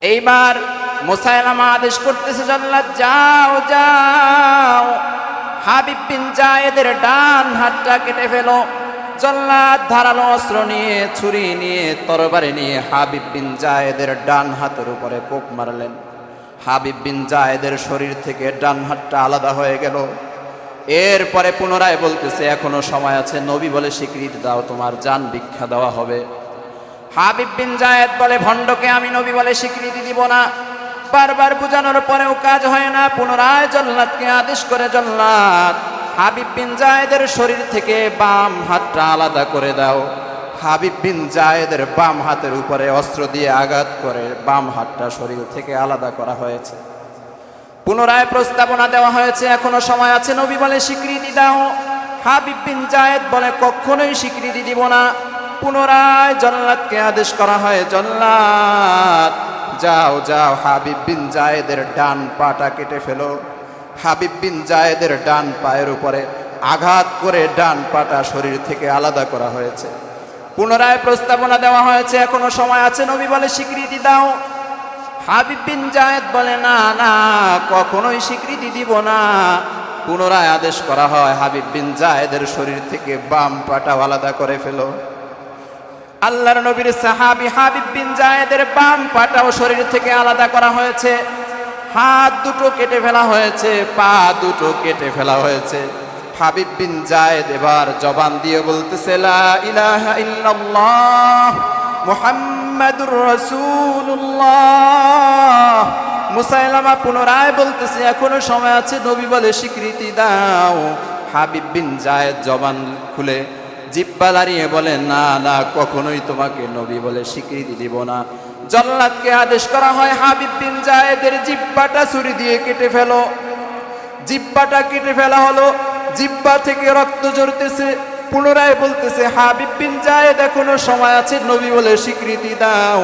এইবার মুসাইলামা আদেশ করতেছে, জল্লাদ যাও যাও, হাবিব বিন জায়েদের ডান হাতটা কেটে ফেলো। জল্লাদ ধারালো অস্ত্র নিয়ে, ছুরি নিয়ে, তরবারি নিয়ে হাবিব বিন জায়েদের ডান হাতের উপরে কোপ মারলেন। হাবিব বিন জায়েদের শরীর থেকে ডান হাতটা আলাদা হয়ে গেল। এরপরে পুনরায় বলতেছে, এখনো সময় আছে, নবী বলে স্বীকৃতি দাও, তোমার জান ভিক্ষা দেওয়া হবে। হাবিব বিন জায়েদ বলে, ভণ্ডকে আমি নবী বলে স্বীকৃতি দিব না। বারবার বুঝানোর পরেও কাজ হয় না। পুনরায় জল্লাদকে আদেশ করে, জল্লাদ হাবিব বিন জায়েদের শরীর থেকে বাম হাতটা আলাদা করে দাও। হাবিব বিন জায়েদের বাম হাতের উপরে অস্ত্র দিয়ে আঘাত করে বাম হাতটা শরীর থেকে আলাদা করা হয়েছে। পুনরায় প্রস্তাবনা দেওয়া হয়েছে, এখনো সময় আছে, নবী বলে স্বীকৃতি দাও। হাবিব বিন জায়েদ বলে, কখনোই স্বীকৃতি দিব না। পুনরায় জল্লাদকে আদেশ করা হয়, জল্লাদ যাও যাও, হাবিব বিন জায়েদের ডান পাটা কেটে ফেলো। হাবিব বিন জায়েদের ডান পায়ের উপরে আঘাত করে ডান পাটা শরীর থেকে আলাদা করা হয়েছে। পুনরায় প্রস্তাবনা দেওয়া হয়েছে, এখনো সময় আছে, নবী বলে স্বীকৃতি দাও। হাবিব বিন জায়েদ বলে, না না, কখনোই স্বীকৃতি দিব না। পুনরায় আদেশ করা হয়, হাবিব বিন জায়েদের শরীর থেকে বাম পাটা আলাদা করে ফেলো। আল্লাহর নবীর সাহাবী হাবিব বিন জায়েদের বাম পাটাও শরীর থেকে আলাদা করা হয়েছে। হাত দুটো কেটে ফেলা হয়েছে, পা দুটো কেটে ফেলা হয়েছে। হাবিব বিন জায়েদ এবার জবান দিয়ে বলতেছে, লা ইলাহা ইল্লাল্লাহ মুহাম্মাদুর রাসূলুল্লাহ। মুসাইলামা পুনরায় বলতেছে, এখনো সময় আছে, নবী বলে স্বীকৃতি দাও। হাবিব বিন জায়েদ জবান খুলে জিহ্বা লাড়িয়ে বলে, না না, কখনোই তোমাকে নবী বলে স্বীকৃতি দিব না। জল্লাদকে আদেশ করা হয়, হাবিব বিন জায়েদের জিহ্বাটা ছুরি দিয়ে কেটে ফেলো। জিহ্বাটা কেটে ফেলা হলো, জিহ্বা থেকে রক্ত ঝরতেছে। পুনরায় বলতেছে, হাবিব বিন জায়েদ এখনো সময় আছে, নবী বলে স্বীকৃতি দাও।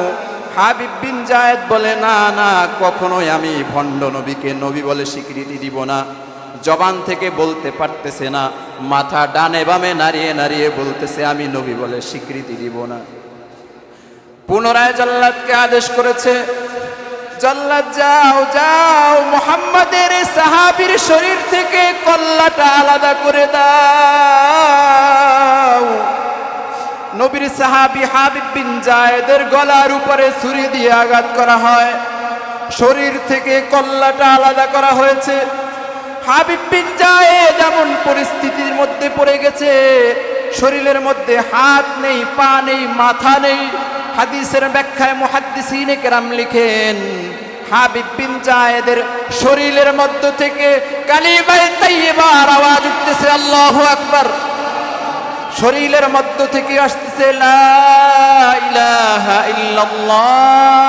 হাবিব বিন জায়েদ বলে, না না, কখনোই আমি ভণ্ড নবীকে নবী বলে স্বীকৃতি দিব না। জবান থেকে বলতে পারতেছে না, মাথা ডানে বামে নাড়িয়ে নাড়িয়ে বলতেছে, আমি নবী বলে স্বীকৃতি দিব না। পুনরায় জল্লাদকে আদেশ করেছে, জল্লাদ যাও যাও, মুহাম্মাদের সাহাবীর শরীর থেকে কল্লাটা আলাদা করে দাও। নবীর সাহাবী হাবিব বিন জায়েদের গলার উপরে ছুরি দিয়ে আঘাত করা হয়, শরীর থেকে কল্লাটা আলাদা করা হয়েছে। হাবিব বিন জায়েদ এমন পরিস্থিতির মধ্যে পড়ে গেছে, শরীরের মধ্যে হাত নেই, পা নেই, মাথা নেই। হাদিসের ব্যাখ্যায় মুহাদ্দিসিনে কেরাম লিখেন, হাবিব বিন জায়েদের শরীরের মধ্য থেকে কালিমায়ে তাইয়্যিবার আওয়াজ উঠতেছে, আল্লাহু আকবার। শরীরের মধ্য থেকে আসতেছে, লা ইলাহা ইল্লাল্লাহ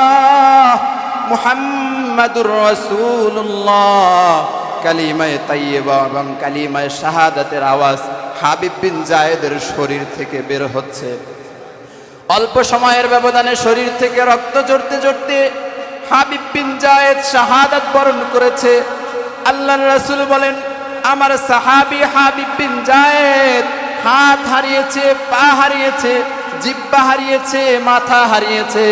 মুহাম্মাদুর রাসূলুল্লাহ। কালিমায়ে তাইয়্যিবা এবং কালিমায়ে শাহাদাতের আওয়াজ হাবিব বিন জায়েদের শরীর থেকে বের হচ্ছে। অল্প সময়ের ব্যবধানে শরীর থেকে রক্ত ঝরতে ঝরতে হাবিব বিন জায়েদ শাহাদাত বরণ করেছে। আল্লাহর রাসূল বলেন, আমার সাহাবী হাবিব বিন জায়েদ হাত হারিয়েছে, পা হারিয়েছে, জিহ্বা হারিয়েছে, মাথা হারিয়েছে,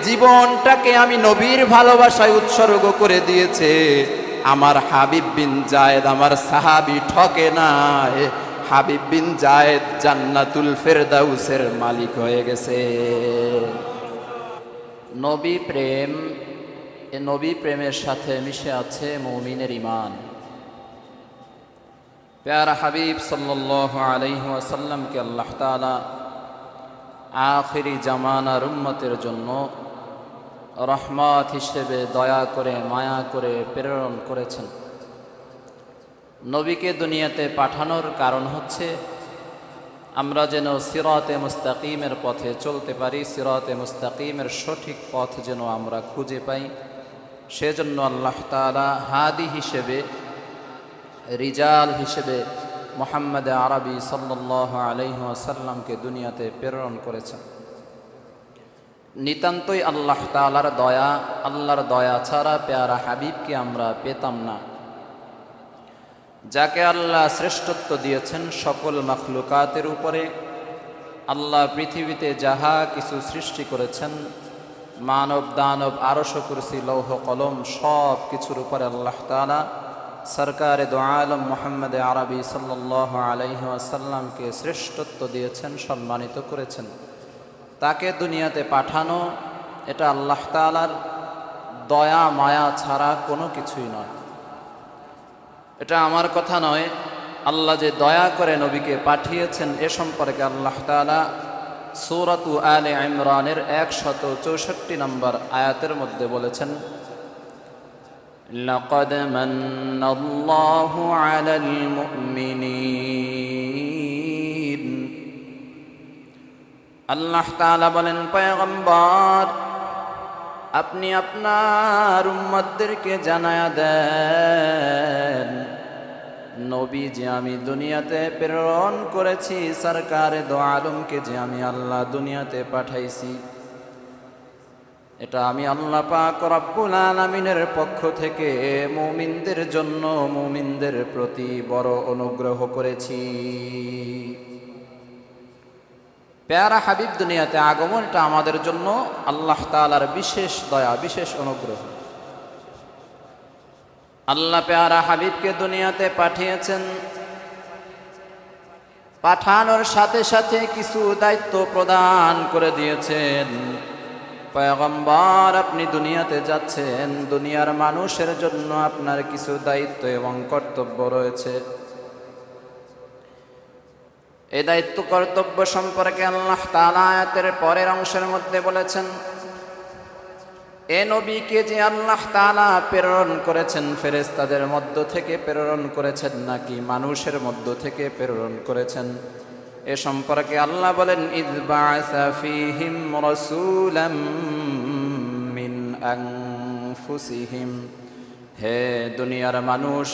জীবনটাকে আমি নবীর ভালোবাসায় উৎসর্গ করে দিয়েছে। আমার হাবিব বিন জায়েদ, আমার সাহাবী ঠকে নাই। হাবিব বিন জায়েদ জান্নাতুল ফেরদাউসের মালিক হয়ে গেছে। নবী প্রেম, এ নবী প্রেমের সাথে মিশে আছে মুমিনের ঈমান। প্যারা হাবিব সাল্লাল্লাহু আলাইহি ওয়াসাল্লামকে আল্লাহ তাআলা আখিরি জামানার উম্মতের জন্য রহমত হিসেবে দয়া করে, মায়া করে প্রেরণ করেছেন। নবীকে দুনিয়াতে পাঠানোর কারণ হচ্ছে আমরা যেন সিরাতে মুস্তাকিমের পথে চলতে পারি, সিরাতে মুস্তাকিমের সঠিক পথ যেন আমরা খুঁজে পাই। সেজন্য আল্লাহ তাআলা হাদি হিসেবে, রিজাল হিসেবে মুহাম্মদ আরবি সাল্লাল্লাহু আলাইহি ওয়াসাল্লামকে দুনিয়াতে প্রেরণ করেছেন। নিতান্তই আল্লাহ তাআলার দয়া, আল্লাহর দয়া ছাড়া প্যারা হাবিবকে আমরা পেতাম না। যাকে আল্লাহ শ্রেষ্ঠত্ব দিয়েছেন সকল মাখলুকাতের উপরে, আল্লাহ পৃথিবীতে যাহা কিছু সৃষ্টি করেছেন মানব দানব আরশ কুরসি লৌহ কলম সব কিছুর উপরে আল্লাহ তাআলা সরকারে দো আলম মুহাম্মদ আরবি সাল্লাল্লাহু আলাইহি ওয়াসাল্লামকে শ্রেষ্ঠত্ব দিয়েছেন, সম্মানিত করেছেন। তাকে দুনিয়াতে পাঠানো এটা আল্লাহ তাআলার দয়া মায়া ছাড়া কোনো কিছুই নয়। এটা আমার কথা নয়, আল্লাহ যে দয়া করে নবীকে পাঠিয়েছেন এ সম্পর্কে আল্লাহ তাআলা সূরাতু আলে ইমরানের 164 নম্বর আয়াতের মধ্যে বলেছেন, লাকাদ মান্নাল্লাহু আলাল মুমিনিন। আল্লাহ তাআলা বলেন, পয়গম্বর আপনি আপনার উম্মতদেরকে জানায়া দেন, নবী যে আমি দুনিয়াতে প্রেরণ করেছি, সরকারে দো আলমকে যে আমি আল্লাহ দুনিয়াতে পাঠাইছি, এটা আমি আল্লাহ পাক রব্বুল আলামিনের পক্ষ থেকে মুমিনদের জন্য, মুমিনদের প্রতি বড় অনুগ্রহ করেছি। প্যারা হাবিব দুনিয়াতে আগমন এটা আমাদের জন্য আল্লাহ তাআলার বিশেষ দয়া, বিশেষ অনুগ্রহ। আল্লাহ প্যারা হাবিবকে দুনিয়াতে পাঠিয়েছেন, পাঠানোর সাথে সাথে কিছু দায়িত্ব প্রদান করে দিয়েছেন। পয়গম্বর আপনি দুনিয়াতে যাচ্ছেন, দুনিয়ার মানুষের জন্য আপনার কিছু দায়িত্ব এবং কর্তব্য রয়েছে। এই দায়িত্ব কর্তব্য সম্পর্কে আল্লাহ তাআলা আয়াতের পরের অংশের মধ্যে বলেছেন, এ নবীকে যে আল্লাহ তাআলা প্রেরণ করেছেন, ফেরেশতাদের মধ্য থেকে প্রেরণ করেছেন নাকি মানুষের মধ্য থেকে প্রেরণ করেছেন, এ সম্পর্কে আল্লাহ বলেন, ইয বা'আসা ফীহিম রাসূলাম মিন আনফুসিহিম। হে দুনিয়ার মানুষ,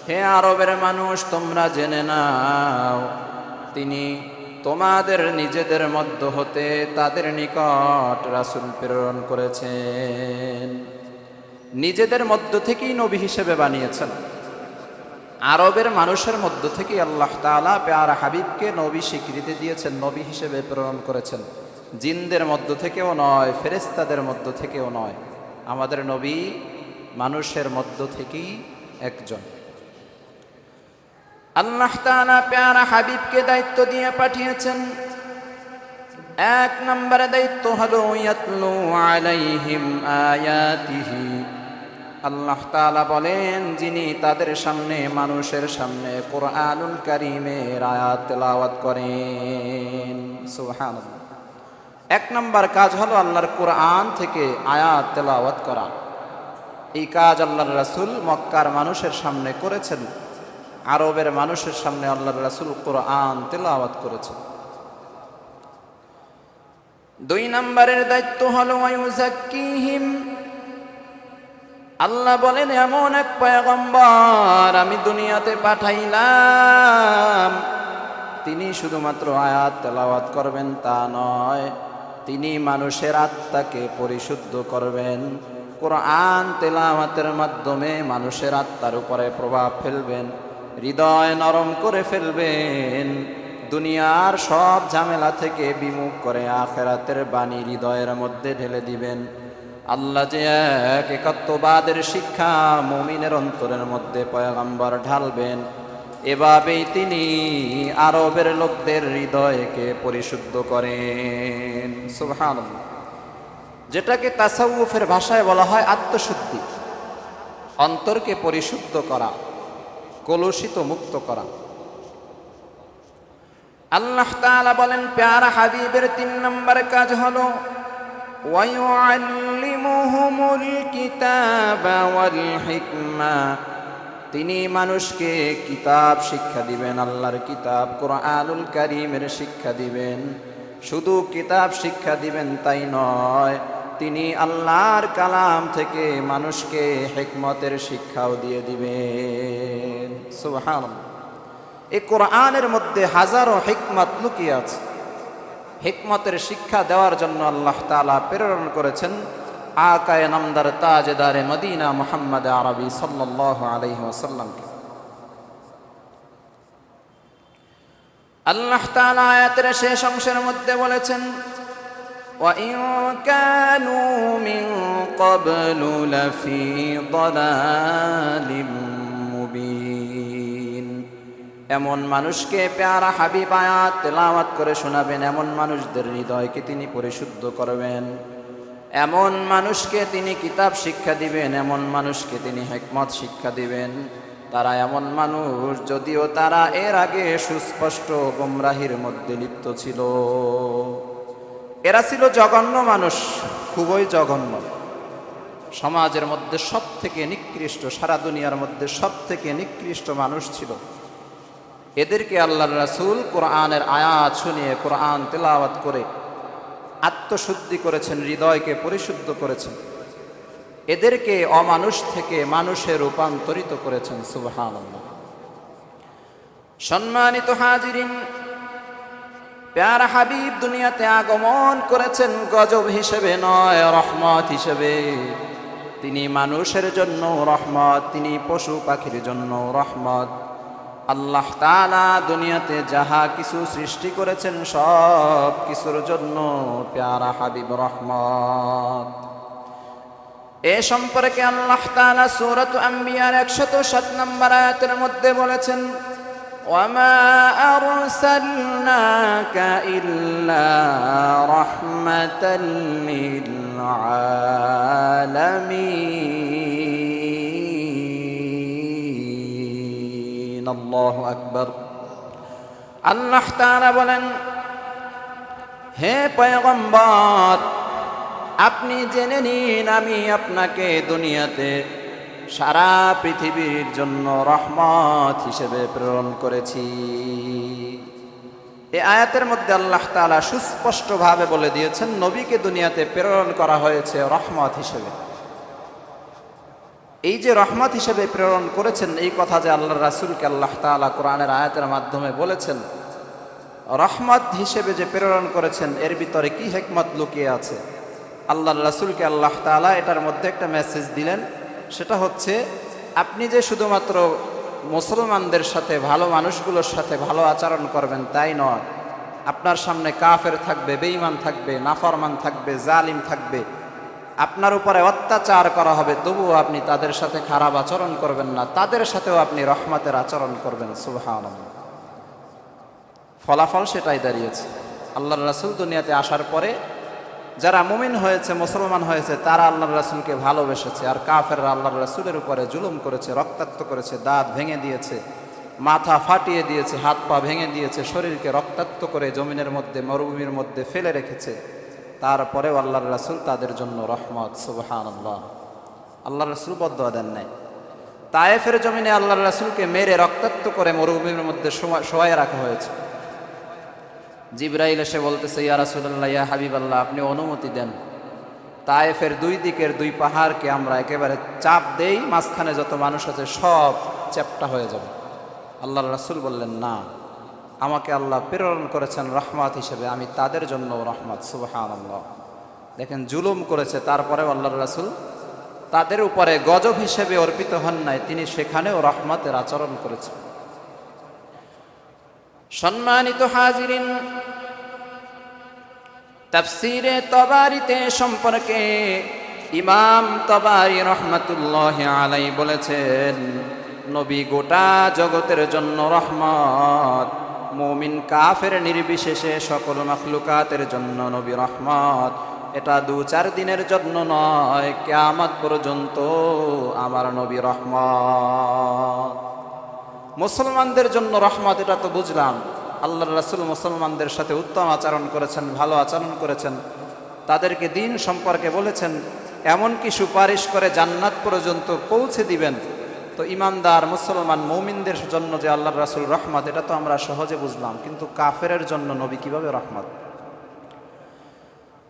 হে আরবের মানুষ, তোমরা জেনে নাও তিনি তোমাদের নিজেদের মধ্য হতে তাদের নিকট রাসূল প্রেরণ করেছেন। নিজেদের মধ্য থেকেই নবী হিসেবে বানিয়েছেন। আরবের মানুষের মধ্য থেকেই আল্লাহ তাআলা প্যারা হাবিবকে নবী স্বীকৃতি দিয়েছেন, নবী হিসেবে প্রেরণ করেছেন। জিনদের মধ্য থেকেও নয়, ফেরেশতাদের মধ্য থেকেও নয়, আমাদের নবী মানুষের মধ্য থেকেই একজন। আল্লাহ তাআলা প্যারা হাবিবকে দায়িত্ব দিয়ে পাঠিয়েছেন। এক নম্বরে দায়িত্ব হলো ইয়াতলু আলাইহিম আয়াতিহি। আল্লাহ তাআলা বলেন, যিনি তাদের সামনে, মানুষের সামনে কুরআনুল কারীমের আয়াত তেলাওয়াত করেন। সুবহানাল্লাহ। এক নম্বর কাজ হলো আল্লাহর কুরআন থেকে আয়াত তেলাওয়াত করা। এই কাজ আল্লাহর রাসূল মক্কার মানুষের সামনে করেছেন, আরবের মানুষের সামনে আল্লাহর রাসূল কুরআন তেলাওয়াত করেছেন। দুই নম্বরের দায়িত্ব হলো ওয়ায়ুযাক্কিহিম। আল্লাহ বলেন, এমন এক পয়গম্বর আমি দুনিয়াতে পাঠাইলাম, তিনি শুধুমাত্র আয়াত তেলাওয়াত করবেন তা নয়, তিনি মানুষের আত্মাকে পরিশুদ্ধ করবেন। কুরআন তেলাওয়াতের মাধ্যমে মানুষের আত্মার উপরে প্রভাব ফেলবেন, হৃদয় নরম করে ফেলবেন, দুনিয়ার সব ঝামেলা থেকে বিমুখ করে আখিরাতের বাণী হৃদয়ের মধ্যে ঢেলে দিবেন। আল্লাহ যে এক একাত্মবাদের শিক্ষা মুমিনের অন্তরের মধ্যে পয়গম্বর ঢালবেন, এভাবেই তিনি আরবের লোকদের হৃদয়কে পরিশুদ্ধ করেন। সুবহানাল্লাহ। যেটাকে তাসাউফের ভাষায় বলা হয় আত্মশুদ্ধি, অন্তরকে পরিশুদ্ধ করা, কলুষিত মুক্ত করা। আল্লাহ তাআলা বলেন, প্যারা হাবিবের 3 নম্বর কাজ হলো ওয়ায়ুআল্লিমুহুমুল কিতাবা ওয়াল হিকমা। তিনি মানুষকে কিতাব শিক্ষা দিবেন, আল্লাহর কিতাব কুরআনুল কারীমের শিক্ষা দিবেন। শুধু কিতাব শিক্ষা দিবেন তাই নয়, তিনি আল্লাহর কালাম থেকে মানুষকে হিকমতের শিক্ষাও দিয়ে দিবেন। সুবহানাল্লাহ। এই কোরআনের মধ্যে হাজারো হিকমত লুকিয়ে আছে। হিকমতের শিক্ষা দেওয়ার জন্য আল্লাহ তাআলা প্রেরণ করেছেন আকায়ে নামদার তাজদারে মদিনা মুহাম্মদ আরবি সাল্লাল্লাহু আলাইহি ওয়াসাল্লামকে। আল্লাহ তাআলা আয়াতের শেষ অংশের মধ্যে বলেছেন, وإن كانوا من قبل لفي ضلال মুবিন। এমন মানুষকে পেয়ারা হাবিব আয়াত তেলাওয়াত করে শোনাবেন, এমন মানুষদের হৃদয়কে তিনি পরিশুদ্ধ করবেন, এমন মানুষকে তিনি কিতাব শিক্ষা দিবেন, এমন মানুষকে তিনি হিকমত শিক্ষা দিবেন। তারা এমন মানুষ যদিও তারা এর আগে সুস্পষ্ট গোমরাহির মধ্যে লিপ্ত ছিল। এরা ছিল জঘন্য মানুষ, খুবই জঘন্য, সমাজের মধ্যে সব থেকে নিকৃষ্ট, সারা দুনিয়ার মধ্যে সব থেকে নিকৃষ্ট মানুষ ছিল। এদেরকে আল্লাহর রাসূল কোরআনের আয়াত শুনিয়ে কোরআন তেলাওয়াত করে আত্মশুদ্ধি করেছেন, হৃদয়কে পরিশুদ্ধ করেছেন, এদেরকে অমানুষ থেকে মানুষে রূপান্তরিত করেছেন। সুবহানাল্লাহ। সম্মানিত হাজিরিন, প্যারা হাবিব দুনিয়াতে আগমন করেছেন গজব হিসেবে নয়, রহমত হিসেবে। তিনি মানুষের জন্য রহমত, তিনি পশু পাখির জন্য রহমত। আল্লাহ তাআলা দুনিয়াতে যাহা কিছু সৃষ্টি করেছেন সব কিছুর জন্য প্যারা হাবিব রহমত। এ সম্পর্কে আল্লাহ তাআলা সূরাত আম্বিয়ার 107 নম্বর আয়াতের মধ্যে বলেছেন, وما أرسلناك إلا رحمة للعالمين। الله أكبر। আল্লাহ তাআলা বলেন, হে পয়গম্বর, আপনি জেনে নিন আমি আপনাকে দুনিয়াতে সারা পৃথিবীর জন্য রহমত হিসেবে প্রেরণ করেছি। এই আয়াতের মধ্যে আল্লাহ তাআলা সুস্পষ্টভাবে বলে দিয়েছেন নবীকে দুনিয়াতে প্রেরণ করা হয়েছে রহমত হিসেবে। এই যে রহমত হিসেবে প্রেরণ করেছেন, এই কথা যে আল্লাহর রাসূলকে আল্লাহ তাআলা কোরআনের আয়াতের মাধ্যমে বলেছেন রহমত হিসেবে যে প্রেরণ করেছেন, এর ভিতরে কি হিকমত লুকিয়ে আছে। আল্লাহর রাসূলকে আল্লাহ তাআলা এটার মধ্যে একটা মেসেজ দিলেন, সেটা হচ্ছে আপনি যে শুধুমাত্র মুসলমানদের সাথে, ভালো মানুষগুলোর সাথে ভালো আচরণ করবেন তাই নয়, আপনার সামনে কাফের থাকবে, বেঈমান থাকবে, নাফরমান থাকবে, জালিম থাকবে, আপনার উপরে অত্যাচার করা হবে, তবুও আপনি তাদের সাথে খারাপ আচরণ করবেন না, তাদের সাথেও আপনি রহমতের আচরণ করবেন। সুবহানাল্লাহ। ফলাফল সেটাই দাঁড়িয়েছে। আল্লাহর রাসূল দুনিয়াতে আসার পরে যারা মুমিন হয়েছে, মুসলমান হয়েছে, তারা আল্লাহর রাসূলকে ভালোবেসেছে, আর কাফেররা আল্লাহর রাসূলের উপরে জুলুম করেছে, রক্তাক্ত করেছে, দাঁত ভেঙে দিয়েছে, মাথা ফাটিয়ে দিয়েছে, হাত পা ভেঙে দিয়েছে, শরীরকে রক্তাক্ত করে জমিনের মধ্যে, মরুভূমির মধ্যে ফেলে রেখেছে। তারপরেও আল্লাহর রাসূল তাদের জন্য রহমত। সুবহানাল্লাহ। আল্লাহর রাসূল বদদুয়া দেন নাই। তায়েফের জমিনে আল্লাহর রাসূলকে মেরে রক্তাক্ত করে মরুভূমির মধ্যে শোয়ায় রাখা হয়েছে। জিবরাইল এসে বলতেছে, ইয়া রাসূলুল্লাহ, ইয়া হাবিবাল্লাহ, আপনি অনুমতি দেন, তায়েফের দুই দিকের দুই পাহাড়কে আমরা একেবারে চাপ দেই, মাঝখানে যত মানুষ আছে সব চ্যাপ্টা হয়ে যাবে। আল্লাহর রাসূল বললেন, না, আমাকে আল্লাহ প্রেরণ করেছেন রহমত হিসেবে, আমি তাদের জন্য রহমত। সুবহানাল্লাহ। দেখেন, জুলুম করেছে, তারপরেও আল্লাহর রাসূল তাদের উপরে গজব হিসেবে অর্পিত হন নাই, তিনি সেখানেও রহমতের আচরণ করেছেন। সম্মানিত হাজিরিন, তাফসীরে তবারিতে সম্পর্কে ইমাম তবারি রহমাতুল্লাহি আলাইহি বলেছেন, নবী গোটা জগতের জন্য রহমত, মুমিন কাফের নির্বিশেষে সকল মাখলুকাতের জন্য নবী রহমত। এটা 2-4 দিনের জন্য নয়, কিয়ামত পর্যন্ত আমার নবী রহমত। মুসলমানদের জন্য রহমত, এটা তো বুঝলাম। আল্লাহর রাসূল মুসলমানদের সাথে উত্তম আচরণ করেছেন, ভালো আচরণ করেছেন, তাদেরকে দ্বীন সম্পর্কে বলেছেন, এমনকি সুপারিশ করে জান্নাত পর্যন্ত পৌঁছে দিবেন। তো ইমানদার মুসলমান মুমিনদের জন্য যে আল্লাহর রাসূল রহমত, এটা তো আমরা সহজে বুঝলাম, কিন্তু কাফেরের জন্য নবী কিভাবে রহমত?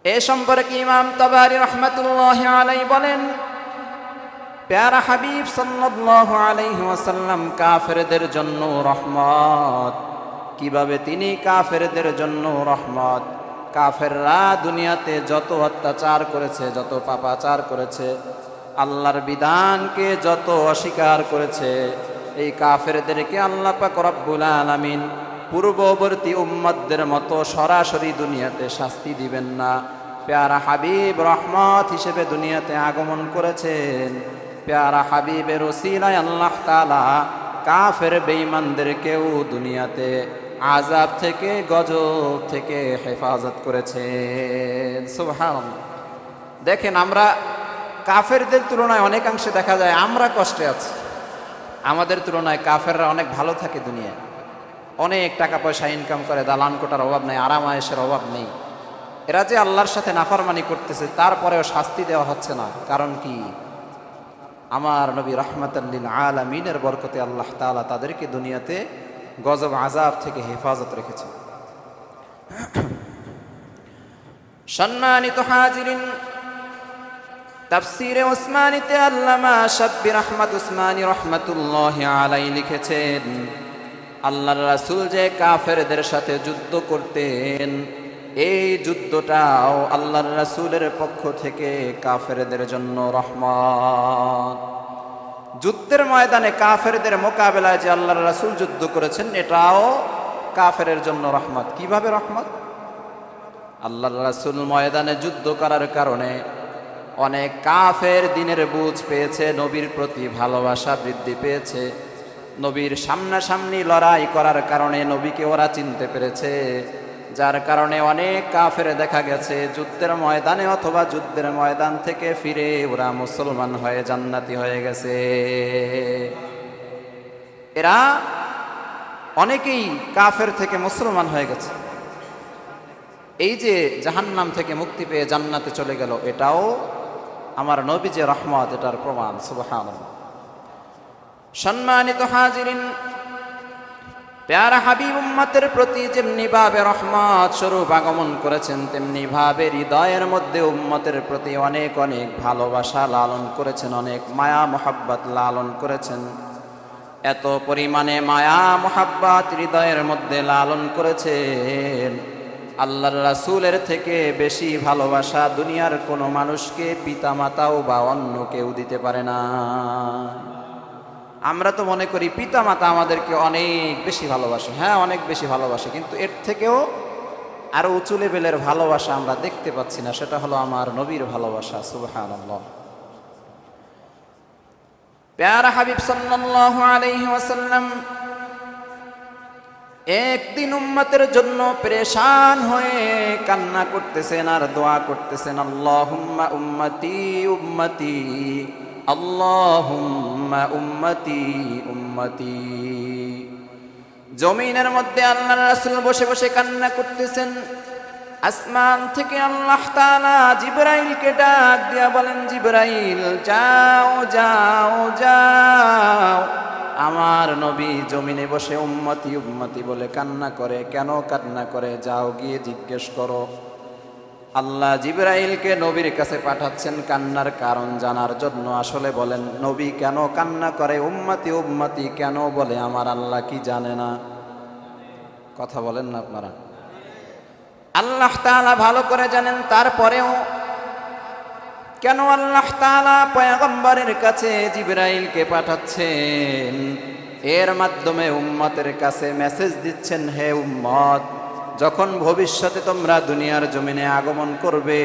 এ সম্পর্কে ইমাম তাবারি রহমাতুল্লাহি আলাইহি বলেন, প্যারা হাবিব সাল্লাল্লাহু আলাইহি ওয়াসাল্লাম কাফেরদের জন্য রহমত। কিভাবে তিনি কাফেরদের জন্য রহমত? কাফেররা দুনিয়াতে যত অত্যাচার করেছে, যত পাপাচার করেছে, আল্লাহর বিধানকে যত অস্বীকার করেছে, এই কাফেরদেরকে আল্লাহ পাক রব্বুল আলামিন পূর্ববর্তী উম্মতদের মতো সরাসরি দুনিয়াতে শাস্তি দিবেন না। প্যারা হাবিব রহমত হিসেবে দুনিয়াতে আগমন করেছেন। প্যারা হাবিবের ওসিলায় আল্লাহ তাআলা কাফের বেঈমানদেরকেও দুনিয়াতে আযাব থেকে গজব থেকে হেফাজত করেছেন। সুবহানাল্লাহ। দেখেন, আমরা কাফেরদের তুলনায় অনেকাংশে দেখা যায় আমরা কষ্টে আছি। আমাদের তুলনায় কাফেররা অনেক ভালো থাকে দুনিয়ায়, অনেক টাকা পয়সা ইনকাম করে, দালান কোটার অভাব নেই, আরাম আয়েশের অভাব নেই। এরা যে আল্লাহর সাথে নাফরমানি করতেছে তারপরেও শাস্তি দেওয়া হচ্ছে না। কারণ কি? আমার নবী রাহমাতাল লিল আলামিনের বরকতে আল্লাহ তাআলা তাদেরকে দুনিয়াতে গজব আযাব থেকে হেফাজত রেখেছেন। সম্মানিত হাজিরিন, তাফসীরে উসমানীতে আল্লামা শাব্বির আহমদ উসমানী রাহমাতুল্লাহি আলাইহি লিখেছেন, আল্লাহর রাসূল যে কাফেরদের সাথে যুদ্ধ করতেন, এই যুদ্ধটাও আল্লাহর রাসূলের পক্ষ থেকে কাফেরদের জন্য রহমত। যুদ্ধের ময়দানে কাফেরদের মোকাবেলায় যে আল্লাহর রাসূল যুদ্ধ করেছেন, এটাও কাফেরের জন্য রহমত। কিভাবে রহমত? আল্লাহর রাসূল ময়দানে যুদ্ধ করার কারণে অনেক কাফের দিনের বুঝ পেয়েছে, নবীর প্রতি ভালোবাসা বৃদ্ধি পেয়েছে। নবীর সামনাসামনি লড়াই করার কারণে নবীকে ওরা চিনতে পেরেছে, যার কারণে অনেক কাফের দেখা গেছে যুদ্ধের ময়দানে অথবা যুদ্ধের ময়দান থেকে ফিরে ওরা মুসলমান হয়ে জান্নাতি হয়ে গেছে। এরা অনেকেই কাফের থেকে মুসলমান হয়ে গেছে। এই যে জাহান্নাম থেকে মুক্তি পেয়ে জান্নাতে চলে গেল, এটাও আমার নবী যে রহমত, এটার প্রমাণ। সুবহানাল্লাহ। সম্মানিত হাজিরিন, প্যারা হাবিব উম্মতের প্রতি যেমনি ভাবে রহমত স্বরূপ আগমন করেছেন, তেমনি ভাবে হৃদয়ের মধ্যে উম্মতের প্রতি অনেক অনেক ভালোবাসা লালন করেছেন, অনেক মায়া মোহাব্বত লালন করেছেন। এত পরিমাণে মায়া মোহাব্বত হৃদয়ের মধ্যে লালন করেছেন, আল্লাহর রাসূলের থেকে বেশি ভালোবাসা দুনিয়ার কোনো মানুষকে পিতামাতাও বা অন্য কেউ দিতে পারে না। আমরা তো মনে করি পিতামাতা আমাদেরকে অনেক বেশি ভালোবাসে, হ্যাঁ অনেক বেশি ভালোবাসে, কিন্তু এর থেকেও আরো উঁচু লেভেলের ভালোবাসা আমরা দেখতে পাচ্ছি না। সেটা হলো আমার নবীর ভালোবাসা। সুবহানাল্লাহ। প্যারা হাবিব সাল্লাল্লাহু আলাইহি ওয়াসাল্লাম একদিন উম্মতের জন্য পরেশান হয়ে কান্না করতেছেন আর দোয়া করতেছেন, আল্লাহুম্মা উম্মতি উম্মতি, আল্লাহুম্মা উম্মতি উম্মতি। জমিনের মধ্যে আল্লাহর রাসূল বসে বসে কান্না করতেছেন। আসমান থেকে আল্লাহ তাআলা জিবরাইলকে ডাক দিয়া বলেন, জিবরাইল যাও যাও যাও, আমার নবী জমিনে বসে উম্মতি উম্মতি বলে কান্না করে, কেন কান্না করে যাও গিয়ে জিজ্ঞেস করো। আল্লাহ জিবরাইলকে নবীর কাছে পাঠাচ্ছেন কান্নার কারণ জানার জন্য। আসলে বলেন, নবী কেন কান্না করে, উম্মতি উম্মতি কেন বলে, আমার আল্লাহ কি জানে না? কথা বলেন না আপনারা? আল্লাহ তাআলা ভালো করে জানেন, তারপরেও কেন আল্লাহ তাআলা পয়গম্বরের কাছে জিবরাইলকে পাঠাচ্ছেন? এর মাধ্যমে উম্মতের কাছে মেসেজ দিচ্ছেন, হে উম্মত, যখন ভবিষ্যতে তোমরা দুনিয়ার জমিনে আগমন করবে,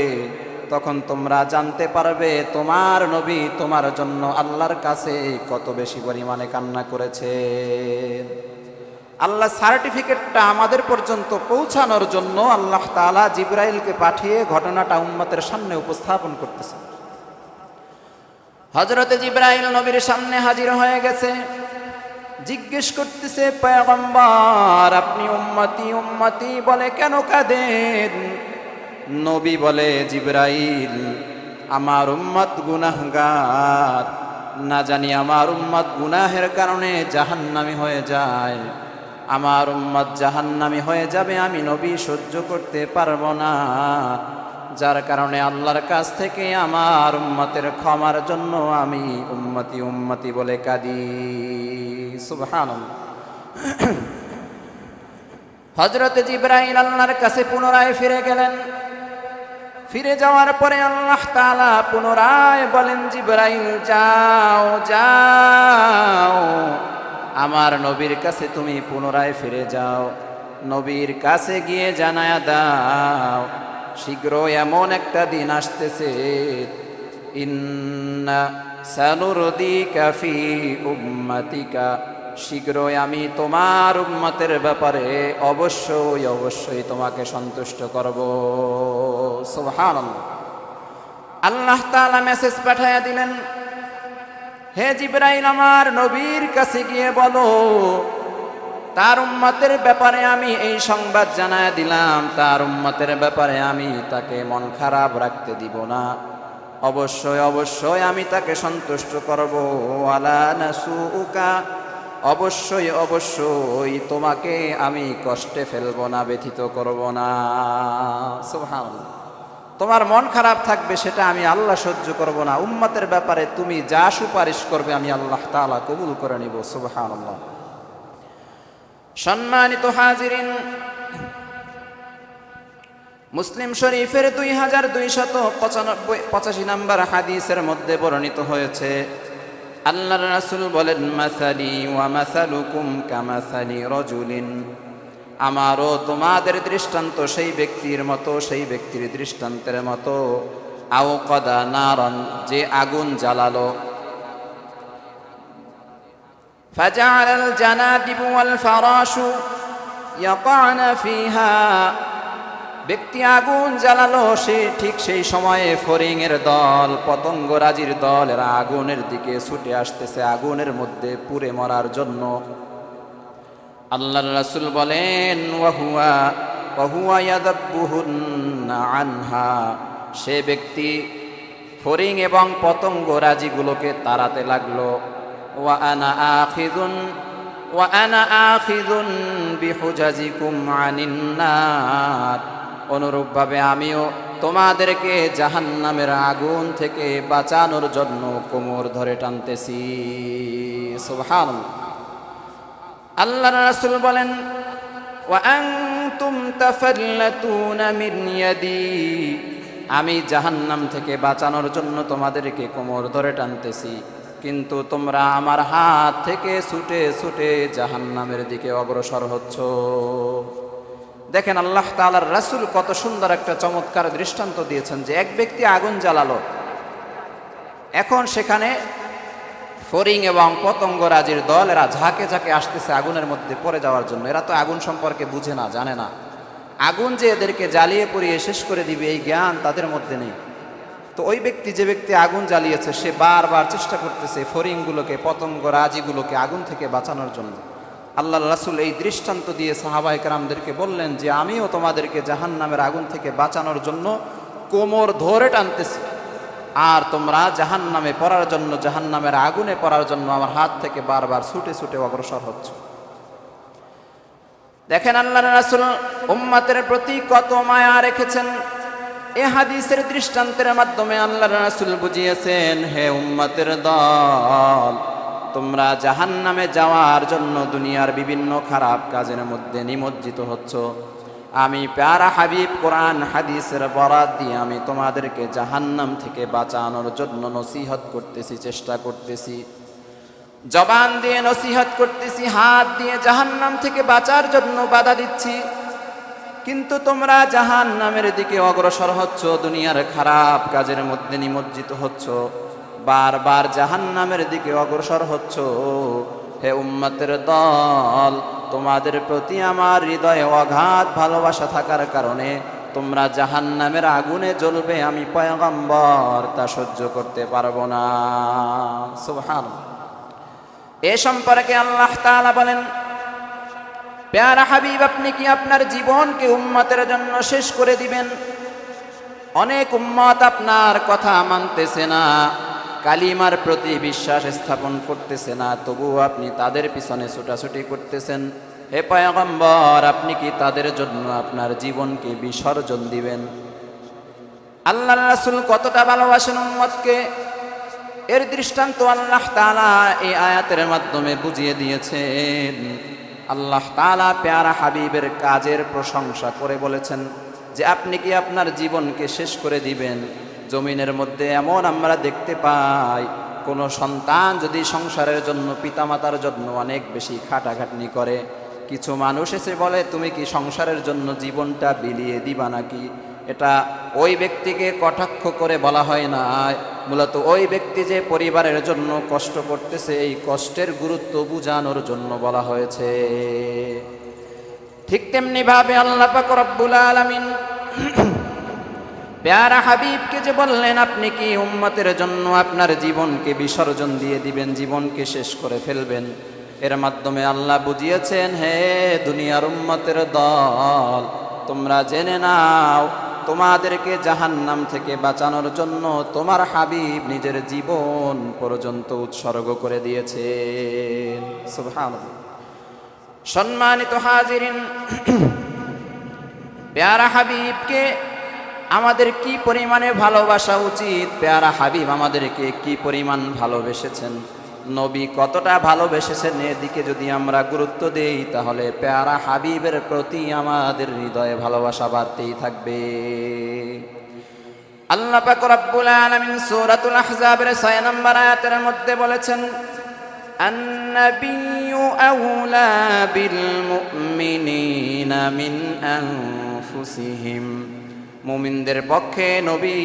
তখন তোমরা জানতে পারবে তোমার নবী তোমার জন্য আল্লাহর কাছে কত বেশি পরিমাণে কান্না করেছে। আল্লাহ সার্টিফিকেটটা আমাদের পর্যন্ত পৌঁছানোর জন্য আল্লাহ তাআলা জিবরাইলকে পাঠিয়ে ঘটনাটা উম্মতের সামনে উপস্থাপন করতেছে। হযরতে জিবরাইল নবীর সামনে হাজির হয়ে গেছে, জিজ্ঞেস করতেছে, পয়গম্বর আপনি উম্মতি উম্মতি বলে কেন কাঁদেন? নবী বলে, জিবরাইল আমার উম্মত গুনাহগার, না জানি আমার উম্মত গুনাহের কারণে জাহান্নামী হয়ে যায়, আমার উম্মত জাহান্নামী হয়ে যাবে, আমি নবী সহ্য করতে পারবো না, যার কারণে আল্লাহর কাছ থেকে আমার উম্মতের ক্ষমার জন্য আমি উম্মতি উম্মতি বলে কাঁদি। সুবহানাল্লাহ। হযরতে জিবরাইল আল্লাহর কাছে পুনরায় ফিরে গেলেন। ফিরে যাওয়ার পরে আল্লাহ তাআলা পুনরায় বলেন, জিবরাইল যাও যাও, আমার নবীর কাছে তুমি পুনরায় ফিরে যাও, নবীর কাছে গিয়ে জানায়া দাও শীঘ্রই এমন একটা দিন আসতেছে, ইন্না সানুরদিকা ফি উম্মাতিকা, শীঘ্রই আমি তোমার উম্মতের ব্যাপারে অবশ্যই অবশ্যই তোমাকে সন্তুষ্ট করব। সুবহানাল্লাহ। আল্লাহ তাআলা মেসেজ পাঠায়া দিলেন, হে জিবরাইল, আমার নবীর কাছে গিয়ে বলো তার উম্মতের ব্যাপারে আমি এই সংবাদ জানায় দিলাম, তার উম্মতের ব্যাপারে আমি তাকে মন খারাপ রাখতে দিব না, অবশ্যই অবশ্যই আমি তাকে সন্তুষ্ট করব। ওয়ালা নাসুকা, অবশ্যই অবশ্যই তোমাকে আমি কষ্টে ফেলবো না, ব্যথিত করব না। সুবহানাল্লাহ। তোমার মন খারাপ থাকবে সেটা আমি আল্লাহ সহ্য করব না, উম্মতের ব্যাপারে তুমি যা সুপারিশ করবে আমি আল্লাহ তাআলা কবুল করে নিব। সুবহানাল্লাহ। সম্মানিত হাজিরিন, মুসলিম শরীফের 2285 নম্বর হাদিসের মধ্যে বর্ণিত হয়েছে, আল্লাহর রাসূল বলেন, মাসালি ওয়া মাসালুকুম কামাসালি রাজুলিন, আমারও তোমাদের দৃষ্টান্ত সেই ব্যক্তির মতো, সেই ব্যক্তির দৃষ্টান্তের মতো, আওকাদা নারান, যে আগুন জ্বালালো, ফাজআলাল জানাদিবু ওয়াল ফারাশু ইয়াকানা ফিহা, ব্যক্তি আগুন জ্বালালো, সে ঠিক সেই সময়ে ফড়িংয়ের দল, পতঙ্গরাজির দল এরা আগুনের দিকে ছুটে আসতেছে, আগুনের মধ্যে পুড়ে মরার জন্য। আল্লাহর রাসূল বলেন, ওয়া হুয়া ইয়াদাব্বুহুন্না আনহা, সে ব্যক্তি ফড়িং এবং পতঙ্গরাজিগুলোকে তাড়াতে লাগলো। ওয়া আনা আখিযুন বিহুজাজিকুম আনিন নার, অনুরূপভাবে আমিও তোমাদেরকে জাহান্নামের আগুন থেকে বাঁচানোর জন্য কোমর ধরে টানতেছি। সুবহানাল্লাহ। আল্লাহর রাসূল বলেন, ওয়া আনতুম তাফাল্লাতুনা মিন ইয়াদি, আমি জাহান্নাম থেকে বাঁচানোর জন্য তোমাদেরকে কোমর ধরে টানতেছি, কিন্তু তোমরা আমার হাত থেকে ছুটে ছুটে জাহান্নামের দিকে অগ্রসর হচ্ছ। দেখেন আল্লাহ তাআলার রাসূল কত সুন্দর একটা চমৎকার দৃষ্টান্ত দিয়েছেন, যে এক ব্যক্তি আগুন জ্বালালো, এখন সেখানে ফড়িং এবং পতঙ্গরাজির দল এরা ঝাঁকে ঝাঁকে আসতেছে আগুনের মধ্যে পড়ে যাওয়ার জন্য। এরা তো আগুন সম্পর্কে বুঝে না, জানে না, আগুন যে এদেরকে জ্বালিয়ে পুড়িয়ে শেষ করে দিবে এই জ্ঞান তাদের মধ্যে নেই। তো ওই ব্যক্তি, যে ব্যক্তি আগুন জ্বালিয়েছে, সে বারবার চেষ্টা করতেছে ফড়িংগুলোকে, পতঙ্গরাজিগুলোকে আগুন থেকে বাঁচানোর জন্য। আল্লাহর রাসূল এই দৃষ্টান্ত দিয়ে সাহাবায়ে কেরামদেরকে বললেন যে আমিও তোমাদেরকে জাহান্নামের আগুন থেকে বাঁচানোর জন্য কোমর ধরে টানতেছি, আর তোমরা জাহান্নামে পড়ার জন্য, জাহান্নামের আগুনে পড়ার জন্য আমার হাত থেকে বারবার ছুটে ছুটে অগ্রসর হচ্ছ। দেখেন আল্লাহর রাসূল উম্মতের প্রতি কত মায়া রেখেছেন। এই হাদিসের দৃষ্টান্তের মাধ্যমে আল্লাহর রাসূল বুঝিয়েছেন, হে উম্মতের দল, তোমরা জাহান্নামে যাওয়ার জন্য দুনিয়ার বিভিন্ন খারাপ কাজের মধ্যে নিমজ্জিত হচ্ছ, আমি প্যারা হাবিব কোরআন হাদিসের বরাত দিয়ে আমি তোমাদেরকে জাহান্নাম থেকে বাঁচানোর জন্য নসিহত করতেছি, চেষ্টা করতেছি, জবান দিয়ে নসিহত করতেছি, হাত দিয়ে জাহান্নাম থেকে বাঁচার জন্য বাধা দিচ্ছি, কিন্তু তোমরা জাহান্নামের দিকে অগ্রসর হচ্ছ, দুনিয়ার খারাপ কাজের মধ্যে নিমজ্জিত হচ্ছ, বারবার জাহান্নামের দিকে অগ্রসর হচ্ছ। হে উম্মতের দল, তোমাদের প্রতি আমার হৃদয়ে অগাধ ভালোবাসা থাকার কারণে তোমরা জাহান্নামের আগুনে জ্বলবে, আমি পয়গম্বর তা সহ্য করতে পারবো না। সুবহানাল্লাহ। এ সম্পর্কে আল্লাহ তাআলা বলেন, প্যারা হাবিব, আপনি কি আপনার জীবনকে উম্মতের জন্য শেষ করে দিবেন? অনেক উম্মত আপনার কথা মানতেছে না, কালিমার প্রতি বিশ্বাস স্থাপন করতেছে না, তবুও আপনি তাদের পিছনে ছুটাছুটি করতেছেন। হে পয়গম্বর, আপনি কি তাদের জন্য আপনার জীবনকে বিসর্জন দিবেন? আল্লাহর রাসূল কতটা ভালোবাসেন উম্মতকে, এর দৃষ্টান্ত আল্লাহ তাআলা এই আয়াতের মাধ্যমে বুঝিয়ে দিয়েছেন। আল্লাহ তাআলা প্যারা হাবিবের কাজের প্রশংসা করে বলেছেন যে আপনি কি আপনার জীবনকে শেষ করে দিবেন? জমিনের মধ্যে এমন আমরা দেখতে পাই, কোনো সন্তান যদি সংসারের জন্য, পিতামাতার জন্য অনেক বেশি খাটাখাটনি করে, কিছু মানুষ এসে বলে তুমি কি সংসারের জন্য জীবনটা বিলিয়ে দিবা নাকি? এটা ওই ব্যক্তিকে কটাক্ষ করে বলা হয় না, মূলত ওই ব্যক্তি যে পরিবারের জন্য কষ্ট করতেছে এই কষ্টের গুরুত্ব বুঝানোর জন্য বলা হয়েছে। ঠিক তেমনি ভাবে আল্লাহ পাক রব্বুল আলামিন প্যারা হাবিবকে যে বললেন আপনি কি উম্মতের জন্য আপনার জীবনকে বিসর্জন দিয়ে দিবেন, জীবনকে শেষ করে ফেলবেন, এর মাধ্যমে আল্লাহ বুঝিয়েছেন, হে দুনিয়ার উম্মতের দল, তোমরা জেনে নাও তোমাদেরকে জাহান্নাম থেকে বাঁচানোর জন্য তোমার হাবিব নিজের জীবন পর্যন্ত উৎসর্গ করে দিয়েছেন। সুবহানাল্লাহ। সম্মানিত হাজিরিন, প্যারা হাবিবকে আমাদের কি পরিমাণে ভালোবাসা উচিত, প্যারা হাবিব আমাদেরকে কি পরিমাণ ভালোবেসেছেন, নবী কতটা ভালোবেসেছেন, এদিকে যদি আমরা গুরুত্ব দেই তাহলে প্যারা হাবিবের প্রতি আমাদের হৃদয়ে ভালোবাসা বাড়তেই থাকবে। আল্লাহ পাক রব্বুল আলামিন সূরাতুল আহজাবের 6 নম্বর আয়াতের মধ্যে বলেছেন, আন-নাবিয়্যু আওলা বিল মুমিনিনা মিন আনফুসিহিম, মুমিনদের পক্ষে নবী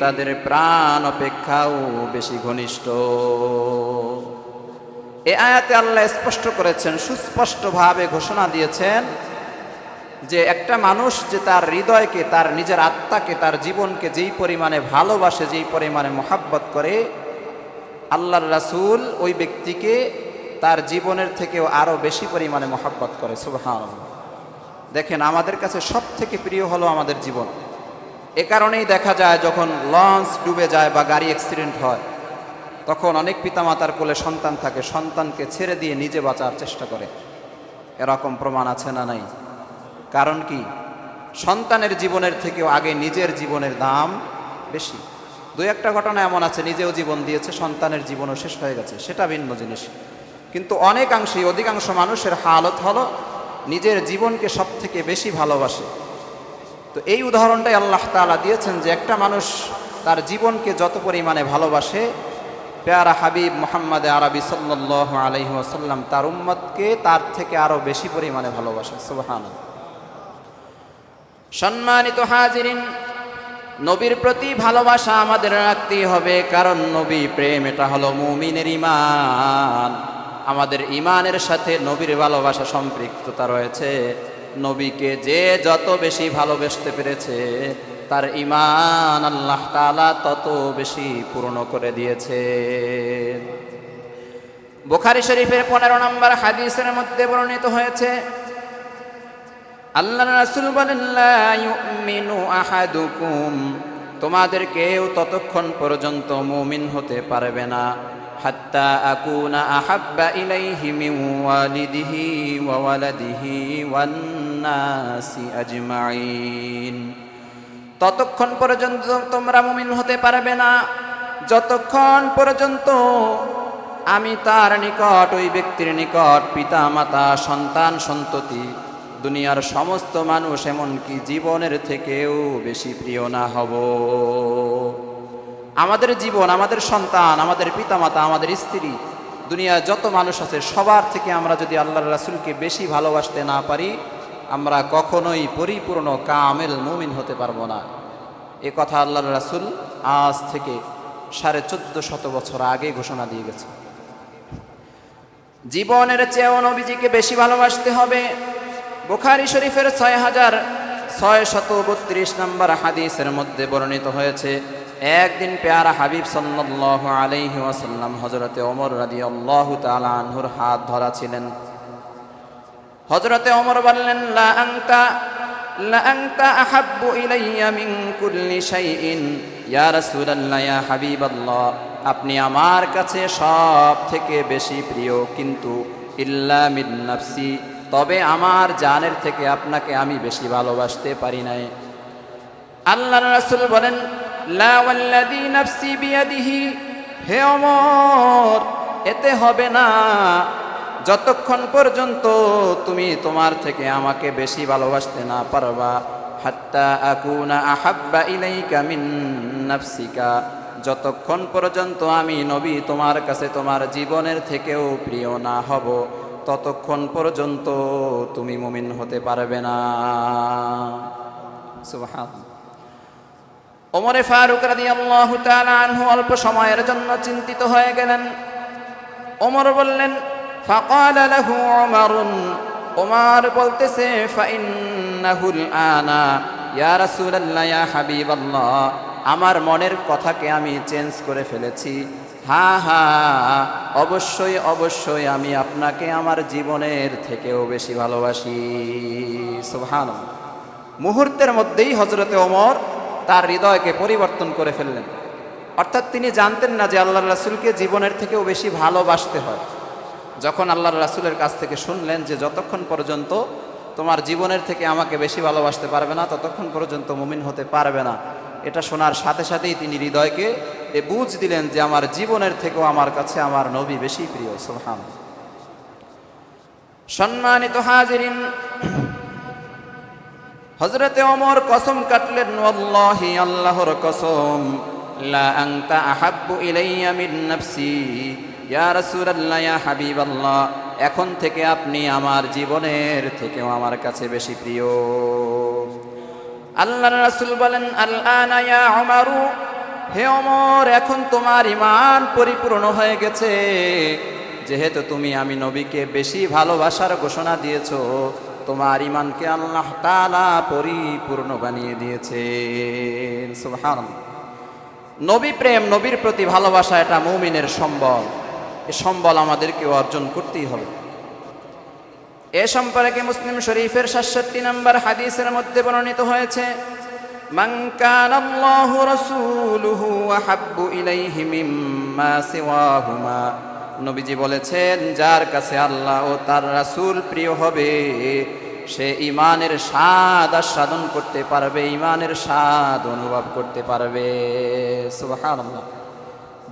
তাদের প্রাণ অপেক্ষাও বেশি ঘনিষ্ঠ। এই আয়াতে আল্লাহ স্পষ্ট করেছেন, সুস্পষ্টভাবে ঘোষণা দিয়েছেন যে একটা মানুষ যে তার হৃদয়কে, তার নিজের আত্মাকে, তার জীবনকে যেই পরিমাণে ভালোবাসে, যেই পরিমাণে মহাব্বত করে, আল্লাহর রাসূল ওই ব্যক্তিকে তার জীবনের থেকেও আরো বেশি পরিমাণে মহাব্বত করে। সুবহানাল্লাহ। দেখেন, আমাদের কাছে সব থেকে প্রিয় হলো আমাদের জীবন। এ কারণেই দেখা যায় যখন লঞ্চ ডুবে যায় বা গাড়ি অ্যাক্সিডেন্ট হয়, তখন অনেক পিতামাতার কোলে সন্তান থাকে, সন্তানকে ছেড়ে দিয়ে নিজে বাঁচার চেষ্টা করে। এরকম প্রমাণ আছে না নাই? কারণ কি? সন্তানের জীবনের থেকেও আগে নিজের জীবনের দাম বেশি। দুই একটা ঘটনা এমন আছে, নিজেও জীবন দিয়েছে, সন্তানের জীবনও শেষ হয়ে গেছে, সেটা ভিন্ন জিনিস। কিন্তু অনেকাংশেই অধিকাংশ মানুষের হালত হলো নিজের জীবনকে সব থেকে বেশি ভালোবাসে। তো এই উদাহরণটাই আল্লাহ তাআলা দিয়েছেন যে একটা মানুষ তার জীবনকে যত পরিমাণে ভালোবাসে, প্যারা হাবিব মুহাম্মদ আরবি সাল্লাল্লাহু আলাইহি ওয়াসাল্লাম তার উম্মতকে তার থেকে আরো বেশি পরিমাণে ভালোবাসে। সুবহানাল্লাহ। সম্মানিত হাজিরিন, নবীর প্রতি ভালোবাসা আমাদের রাখতেই হবে, কারণ নবী প্রেম এটা হলো মুমিনের ঈমান। আমাদের ঈমানের সাথে নবীর ভালোবাসা সম্পৃক্ততা রয়েছে। নবীকে যে যত বেশি ভালোবাসতে পেরেছে তার ঈমান আল্লাহ তাআলা তত বেশি পূর্ণ করে দিয়েছে। বুখারী শরীফের 15 নম্বর হাদিসের মধ্যে বর্ণিত হয়েছে, আল্লাহর রাসূল বলেন, লা ইউমিনু আহাদুকুম, তোমাদের কেউ ততক্ষণ পর্যন্ত মুমিন হতে পারবে না, হাত্তা আকুনা আহাব্বা ইলাইহি মিন ওয়ালিদিহি ওয়া ওয়ালাদিহি ওয়ান নাসি আজমাইন, ততক্ষণ পর্যন্ত তোমরা মুমিন হতে পারবে না যতক্ষণ পর্যন্ত আমি তার নিকট, ওই ব্যক্তির নিকট পিতা মাতা, সন্তান সন্ততি, দুনিয়ার সমস্ত মানুষ, এমনকি জীবনের থেকেও বেশি প্রিয় না হব। আমাদের জীবন, আমাদের সন্তান, আমাদের পিতামাতা, আমাদের স্ত্রী, দুনিয়ার যত মানুষ আছে সবার থেকে আমরা যদি আল্লাহর রাসূলকে বেশি ভালোবাসতে না পারি, আমরা কখনোই পরিপূর্ণ কামেল মুমিন হতে পারবো না। এ কথা আল্লাহর রাসূল আজ থেকে 1450 বছর আগে ঘোষণা দিয়ে গেছে। জীবনের চেয়েও নবীজিকে বেশি ভালোবাসতে হবে। বুখারী শরীফের 6632 নম্বর হাদিসের মধ্যে বর্ণিত হয়েছে, একদিন প্যারা হাবিব সাল্লাল্লাহু আলাইহি ওয়াসাল্লাম হযরতে ওমর রাদিয়াল্লাহু তাআলা আনহুর হাত ধরা ছিলেন। হযরতে ওমর বললেন, লা আনতা আহাব্বু ইলাইয়া মিন কুল্লি শাইইন ইয়া রাসূলুল্লাহ, ইয়া হাবিবাল্লাহ, আপনি আমার কাছে সব থেকে বেশি প্রিয়, কিন্তু ইল্লা মিন নাফসি, তবে আমার জানের থেকে আপনাকে আমি বেশি ভালোবাসতে পারি নাই। আল্লাহর রাসূল বলেন, লা ওয়াল্লাযী নাফসি বিয়াদিহি, হে ওমর, এতে হবে না যতক্ষণ পর্যন্ত তুমি তোমার থেকে আমাকে বেশি ভালোবাসতে না পারবা, হাত্তা আকুনা আহাব্বা ইলাইকা মিন নাফসিকা, যতক্ষণ পর্যন্ত আমি নবী তোমার কাছে তোমার জীবনের থেকেও প্রিয় না হব, ততক্ষণ পর্যন্ত তুমি মুমিন হতে পারবে না। সুবহানাল্লাহ। ওমরে ফারুক রাদিয়াল্লাহু তাআলা আনহু অল্প সময়ের জন্য চিন্তিত হয়ে গেলেন। ওমর বললেন, ফাকালা লাহু ওমরুন, ওমর বলতেছে, ফাইন্নাহুল আনা ইয়া রাসূলুল্লাহ ইয়া হাবিবাল্লাহ, আমার মনের কথাকে আমি চেঞ্জ করে ফেলেছি। হ্যাঁ হ্যাঁ, অবশ্যই অবশ্যই আমি আপনাকে আমার জীবনের থেকেও বেশি ভালোবাসি। সুবহানাল্লাহ। মুহূর্তের মধ্যেই হযরতে ওমর তার হৃদয়কে পরিবর্তন করে ফেললেন। অর্থাৎ তিনি জানতেন না যে আল্লাহর রাসূলকে জীবনের থেকেও বেশি ভালোবাসতে হয়। যখন আল্লাহর রাসূলের কাছ থেকে শুনলেন যে যতক্ষণ পর্যন্ত তোমার জীবনের থেকে আমাকে বেশি ভালোবাসতে পারবে না, ততক্ষণ পর্যন্ত মুমিন হতে পারবে না, এটা শোনার সাথে সাথেই তিনি হৃদয়কে বুঝ দিলেন যে আমার জীবনের থেকেও আমার কাছে আমার নবী বেশি প্রিয়। সুবহানাল্লাহ। সম্মানিত হাজিরিন, হযরতে ওমর কসম কাটলেন, ওয়াল্লাহি, আল্লাহর কসম, লা আনতা আহাব্বু ইলাইয়া মিন নাফসি ইয়া রাসূলুল্লাহ ইয়া হাবিবাল্লাহ, এখন থেকে আপনি আমার জীবনের থেকেও আমার কাছে বেশি প্রিয়। আল্লাহর রাসূল বলেন, আল আনা ইয়া ওমরু, হে ওমর, এখন তোমার ঈমান পরিপূর্ণ হয়ে গেছে। যেহেতু তুমি আমি নবীকে বেশি ভালোবাসার ঘোষণা দিয়েছো, তোমার ঈমানকে আল্লাহ তাআলা পরিপূর্ণ বানিয়ে দিয়েছেন। সুবহানাল্লাহ। নবী প্রেম, নবীর প্রতি ভালোবাসা, এটা মুমিনের সম্বল। এই সম্বল আমাদেরকে অর্জন করতেই হবে। এ সম্পর্কে মুসলিম শরীফের ৬৭ নম্বর হাদিসের মধ্যে বর্ণিত হয়েছে, মান কানাল্লাহু রাসূলুহু আহাব্বু ইলাইহি মিম্মা সিওয়াহুমা, নবীজি বলেছেন, যার কাছে আল্লাহ ও তার রাসূল প্রিয় হবে, সে ঈমানের স্বাদ আস্বাদন করতে পারবে, ঈমানের স্বাদ অনুভব করতে পারবে। সুবহানাল্লাহ।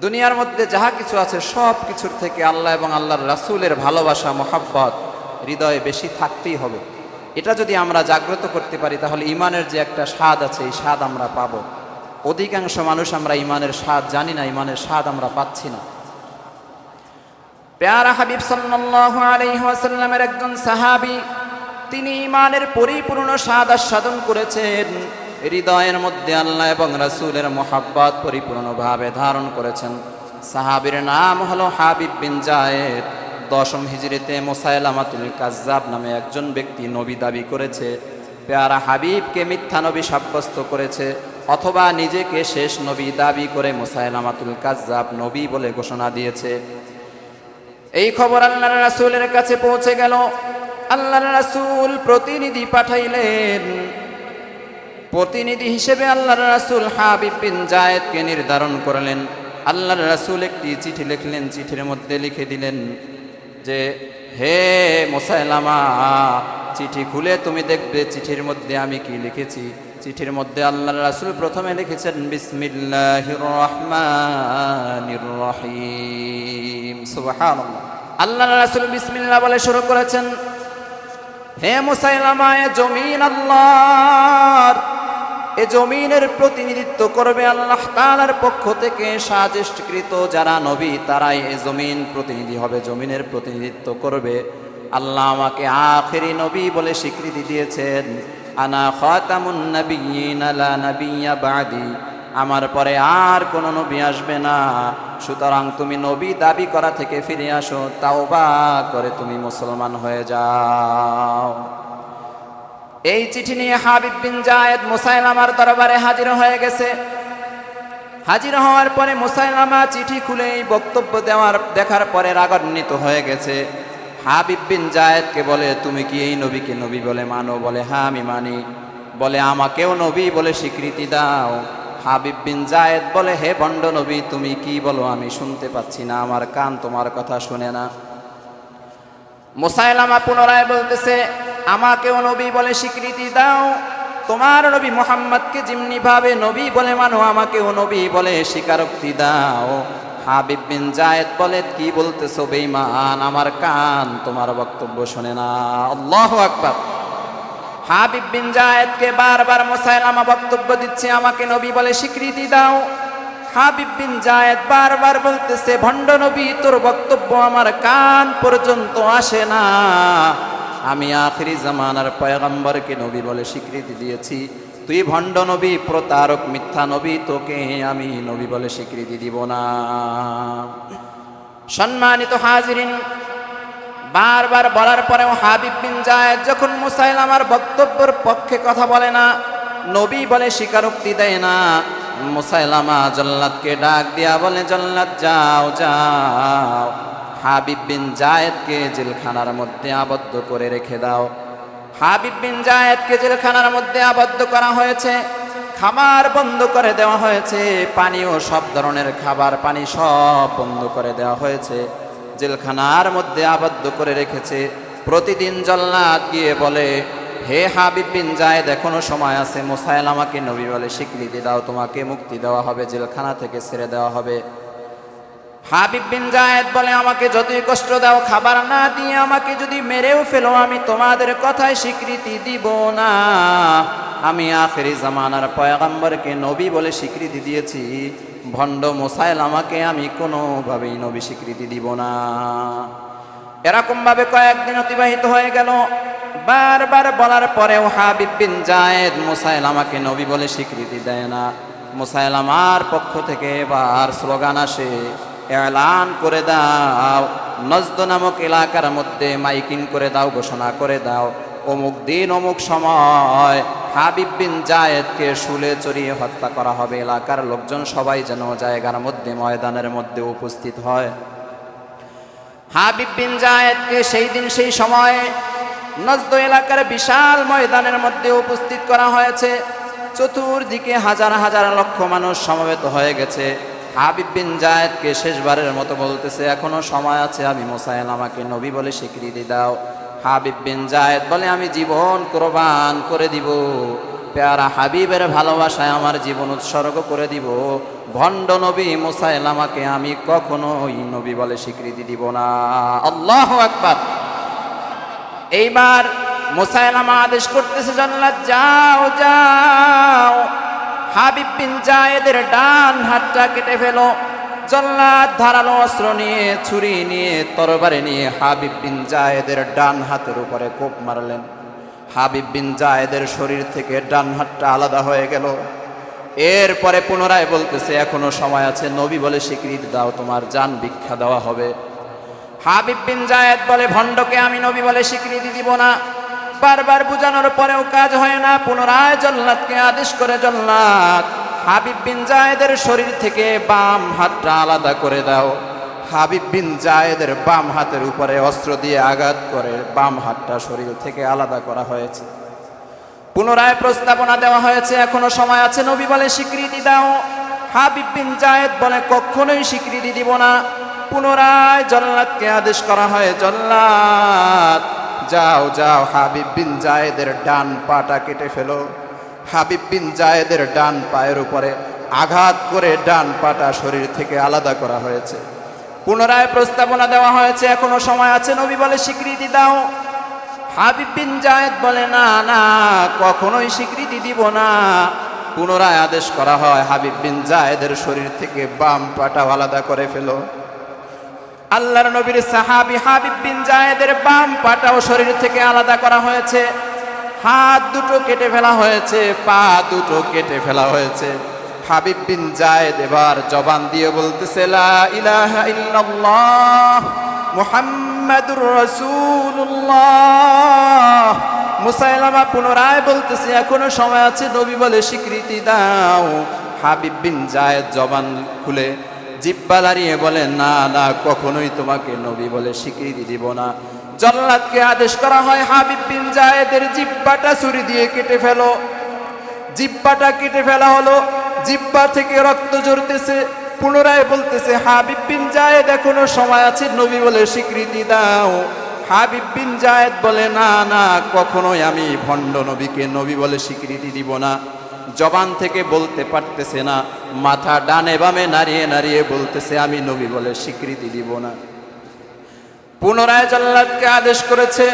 দুনিয়ার মধ্যে যাহা কিছু আছে সব কিছুর থেকে আল্লাহ এবং আল্লাহর রাসূলের ভালোবাসা, মহব্বত হৃদয়ে বেশি থাকতেই হবে। এটা যদি আমরা জাগ্রত করতে পারি, তাহলে ঈমানের যে একটা স্বাদ আছে, এই স্বাদ আমরা পাবো। অধিকাংশ মানুষ আমরা ঈমানের স্বাদ জানি না, ঈমানের স্বাদ আমরা পাচ্ছি না। প্যারা হাবিব সাল্লাল্লাহু আলাইহি ওয়াসাল্লামের একজন সাহাবী, তিনি ঈমানের পরিপূর্ণ স্বাদ আস্বাদন করেছেন, হৃদয়ের মধ্যে আল্লাহ এবং রাসূলের মহব্বত পরিপূর্ণভাবে ধারণ করেছেন। সাহাবীর নাম হলো হাবিব বিন জায়েদ। 10ম হিজরিতে মুসাইলামাতুল কাজ্জাব নামে একজন ব্যক্তি নবী দাবি করেছে, প্যারা হাবিবকে মিথ্যা নবী সাব্যস্ত করেছে, অথবা নিজেকে শেষ নবী দাবি করে মুসাইলামাতুল কাজ্জাব নবী বলে ঘোষণা দিয়েছে। এই খবর আল্লাহর রাসূলের কাছে পৌঁছে গেল। আল্লাহর রাসূল প্রতিনিধি পাঠাইলেন। প্রতিনিধি হিসেবে আল্লাহর রাসূল হাবিব বিন জায়েদকে নির্ধারণ করলেন। আল্লাহর রাসূল একটি চিঠি লিখলেন। চিঠির মধ্যে লিখে দিলেন যে, হে মুসাইলামা, চিঠি খুলে তুমি দেখবে চিঠির মধ্যে আমি কি লিখেছি। চিঠির মধ্যে আল্লাহর রাসূল প্রথমে লিখেছেন, বিসমিল্লাহির রহমানির রহিম। সুবহানাল্লাহ। আল্লাহর রাসূল বিসমিল্লাহ বলে শুরু করেছেন, হে মুসাইলামা, এ জমিন আল্লাহর, এ জমিনের প্রতিনিধিত্ব করবে আল্লাহ তাআলার পক্ষ থেকে সাজেষ্টকৃত যারা নবী, তারাই এ জমিন প্রতিনিধি হবে, জমিনের প্রতিনিধিত্ব করবে। আল্লাহ আমাকে আখিরি নবী বলে স্বীকৃতি দিয়েছেন। আনা খাতামুন নাবিয়্যিন লা নাবিয়্যা বাদি, আমার পরে আর কোনো নবী আসবে না। সুতরাং তুমি নবী দাবি করা থেকে ফিরে আসো, তাওবা করে তুমি মুসলমান হয়ে যাও। এই চিঠি নিয়ে হাবিব বিন জায়েদ মুসাইলামার দরবারে হাজির হয়ে গেছে। হাজির হওয়ার পরে মুসাইলামা চিঠি খুলে এই বক্তব্য দেখার পরে রাগান্বিত হয়ে গেছে। হাবিব বিন জায়েদকে বলে, তুমি কি এই নবীকে নবী বলে মানো? বলে, হ্যাঁ আমি মানি। বলে, আমাকেও নবী বলে স্বীকৃতি দাও। হাবিব বিন জায়েদ বলে, হে ভণ্ড নবী, তুমি কি বলো আমি শুনতে পাচ্ছি না, আমার কান তোমার কথা শুনে না। মুসাইলামা পুনরায় বলতেছে, আমাকেও নবী বলে স্বীকৃতি দাও। তোমার নবী মুহাম্মদকে যেমনি ভাবে নবী বলে মানো, আমাকেও নবী বলে স্বীকারোক্তি দাও। হাবিব বিন জায়েদ বলে, কি বলতেছো বেঈমান, আমার কান তোমার বক্তব্য শোনে না। আল্লাহু আকবার। হাবিব বিন জায়েদকে বারবার মুসাইলামা বক্তব্য দিচ্ছে, আমাকে নবী বলে স্বীকৃতি দাও। হাবিব বিন জায়েদ বারবার বলতেছে, ভণ্ড নবী, তোর বক্তব্য আমার কান পর্যন্ত আসে না। আমি আখিরি জামানার পয়গম্বরকে নবী বলে স্বীকৃতি দিয়েছি, তুই ভণ্ড নবী, প্রতারক, মিথ্যা নবী, তোকে আমি নবী বলে স্বীকৃতি দিব না। সম্মানিত হাজিরিন, বারবার বলার পরেও হাবিব বিন যায়েদ যখন মুসাইলামার বক্তব্যের পক্ষে কথা বলে না, নবী বলে স্বীকারোক্তি দেয় না, মুসাইলামা জল্লাদকে ডাক দিয়া বলে, জল্লাদ যাও যাও, হাবিব বিন যায়েদকে জেলখানার মধ্যে আবদ্ধ করে রেখে দাও। হাবিব বিন যায়েদকে জেলখানার মধ্যে আবদ্ধ করা হয়েছে, খাবার বন্ধ করে দেওয়া হয়েছে, পানিও সব ধরনের খাবার পানি সব বন্ধ করে দেওয়া হয়েছে, জেলখানার মধ্যে আবদ্ধ করে রেখেছে। প্রতিদিন জল্লাদ গিয়ে বলে, হে হাবিব বিন যায়েদ, এখনো সময় আছে, মুসাইলামাকে নবী বলে স্বীকৃতি দাও, তোমাকে মুক্তি দেওয়া হবে, জেলখানা থেকে ছেড়ে দেওয়া হবে। হাবিব বিন যায়েদ বলে, আমাকে যতই কষ্ট দাও, খাবার না দিয়ে আমাকে যদি মেরেও ফেলো, আমি তোমাদের কথায় স্বীকৃতি দিব না। আমি আখেরি জামানার পয়গম্বরকে নবী বলে স্বীকৃতি দিয়েছি, ভণ্ড মুসাইলামাকে আমি কোনোভাবেই নবী স্বীকৃতি দিব না। এরকম ভাবে কয়েকদিন অতিবাহিত হয়ে গেল। বারবার বলার পরেও হাবিব বিন যায়েদ মুসাইলামাকে নবী বলে স্বীকৃতি দেয় না। মুসাইলামার পক্ষ থেকে এবার স্লোগান আসে, এলান করে দাও, নজদ নামক এলাকার মধ্যে মাইকিং করে দাও, ঘোষণা করে দাও, অমুক দিন অমুক সময় হাবিব বিন যায়েদকে শুলে চড়িয়ে হত্যা করা হবে। এলাকার লোকজন সবাই যেন জায়গার মধ্যে, ময়দানের মধ্যে উপস্থিত হয়। হাবিব বিন যায়েদকে সেই দিন সেই সময়ে নজদ এলাকার বিশাল ময়দানের মধ্যে উপস্থিত করা হয়েছে। চতুর্দিকে হাজার হাজার লক্ষ মানুষ সমবেত হয়ে গেছে। হাবিব বিন যায়েদকে শেষবারের মতো বলতেছে, এখনো সময় আছে, আমি মুসাইলামাকে নবী বলে স্বীকৃতি দাও। হাবিব বিন যায়েদ বলে, আমি জীবন কোরবান করে দিব, প্যারা হাবিবের ভালোবাসায় আমার জীবন উৎসর্গ করে দিব, ভণ্ড নবী মুসাইলামাকে আমি কখনোই নবী বলে স্বীকৃতি দিব না। আল্লাহু আকবার। এইবার মুসাইলামা আদেশ করতেছে, জল্লাদ যাও যাও, হাবিব বিন যায়েদের ডান হাতটা কেটে ফেলো। জল্লাদ ধারালো অস্ত্র নিয়ে, ছুরি নিয়ে, তরবারি নিয়ে হাবিব বিন যায়েদের ডান হাতের উপরে কোপ মারলেন। হাবিব বিন যায়েদের শরীর থেকে ডান হাতটা আলাদা হয়ে গেল। এরপরে পুনরায় বলতেছে, এখনো সময় আছে, নবী বলে স্বীকৃতি দাও, তোমার জান ভিক্ষা দেওয়া হবে। হাবিব বিন যায়েদ বলে, ভণ্ডকে আমি নবী বলে স্বীকৃতি দিব না। বারবার বুঝানোর পরেও কাজ হয় না। পুনরায় জল্লাদকে আদেশ করে, জল্লাদ হাবিব বিন যায়েদের শরীর থেকে বাম হাতটা আলাদা করে দাও। হাবিব বিন যায়েদের বাম হাতের উপরে অস্ত্র দিয়ে আঘাত করে বাম হাতটা শরীর থেকে আলাদা করা হয়েছে। পুনরায় প্রস্তাবনা দেওয়া হয়েছে, এখনো সময় আছে, নবী বলে স্বীকৃতি দাও। হাবিব বিন যায়েদ বলে, কখনোই স্বীকৃতি দিব না। পুনরায় জল্লাদকে আদেশ করা হয়, জল্লাদ যাও যাও, হাবিব বিন যায়েদের ডান পাটা কেটে ফেলো। হাবিব বিন যায়েদের ডান পায়ের উপরে আঘাত করে ডান পাটা শরীর থেকে আলাদা করা হয়েছে। পুনরায় প্রস্তাবনা দেওয়া হয়েছে, এখনো সময় আছে, নবী বলে স্বীকৃতি দাও। হাবিব বিন যায়েদ বলে, না না, কখনোই স্বীকৃতি দিব না। পুনরায় আদেশ করা হয়, হাবিব বিন যায়েদের শরীর থেকে বাম পাটা আলাদা করে ফেলো। আল্লাহর নবীর সাহাবী হাবিব বিন যায়েদের বাম পাটাও শরীর থেকে আলাদা করা হয়েছে। হাত দুটো কেটে ফেলা হয়েছে, পা দুটো কেটে ফেলা হয়েছে। হাবিব বিন যায়েদ এবার জবান দিয়ে বলতেছে, লা ইলাহা ইল্লাল্লাহ মুহাম্মাদুর রাসূলুল্লাহ। মুসাইলামা পুনরায় বলতেছে, এখনো সময় আছে, নবী বলে স্বীকৃতি দাও। হাবিব বিন যায়েদ জবান খুলে জিহ্বা লাড়িয়ে বলে, না না, কখনোই তোমাকে নবী বলে স্বীকৃতি দিব না। জল্লাদকে আদেশ করা হয়, হাবিব বিন যায়েদের জিহ্বাটা ছুরি দিয়ে কেটে ফেলো। জিহ্বাটা কেটে ফেলা হলো, জিহ্বা থেকে রক্ত ঝরতেছে। পুনরায় বলতেছে, হাবিব বিন যায়েদ এখনো সময় আছে, নবী বলে স্বীকৃতি দাও। হাবিব বিন যায়েদ বলে, না না, কখনোই আমি ভণ্ড নবীকে নবী বলে স্বীকৃতি দিব না। জবান থেকে বলতে পারতেছে না, মাথা ডানে বামে নাড়িয়ে নাড়িয়ে বলতেছে, আমি নবী বলে স্বীকৃতি দিব না। পুনরায় জল্লাদকে আদেশ করেছে,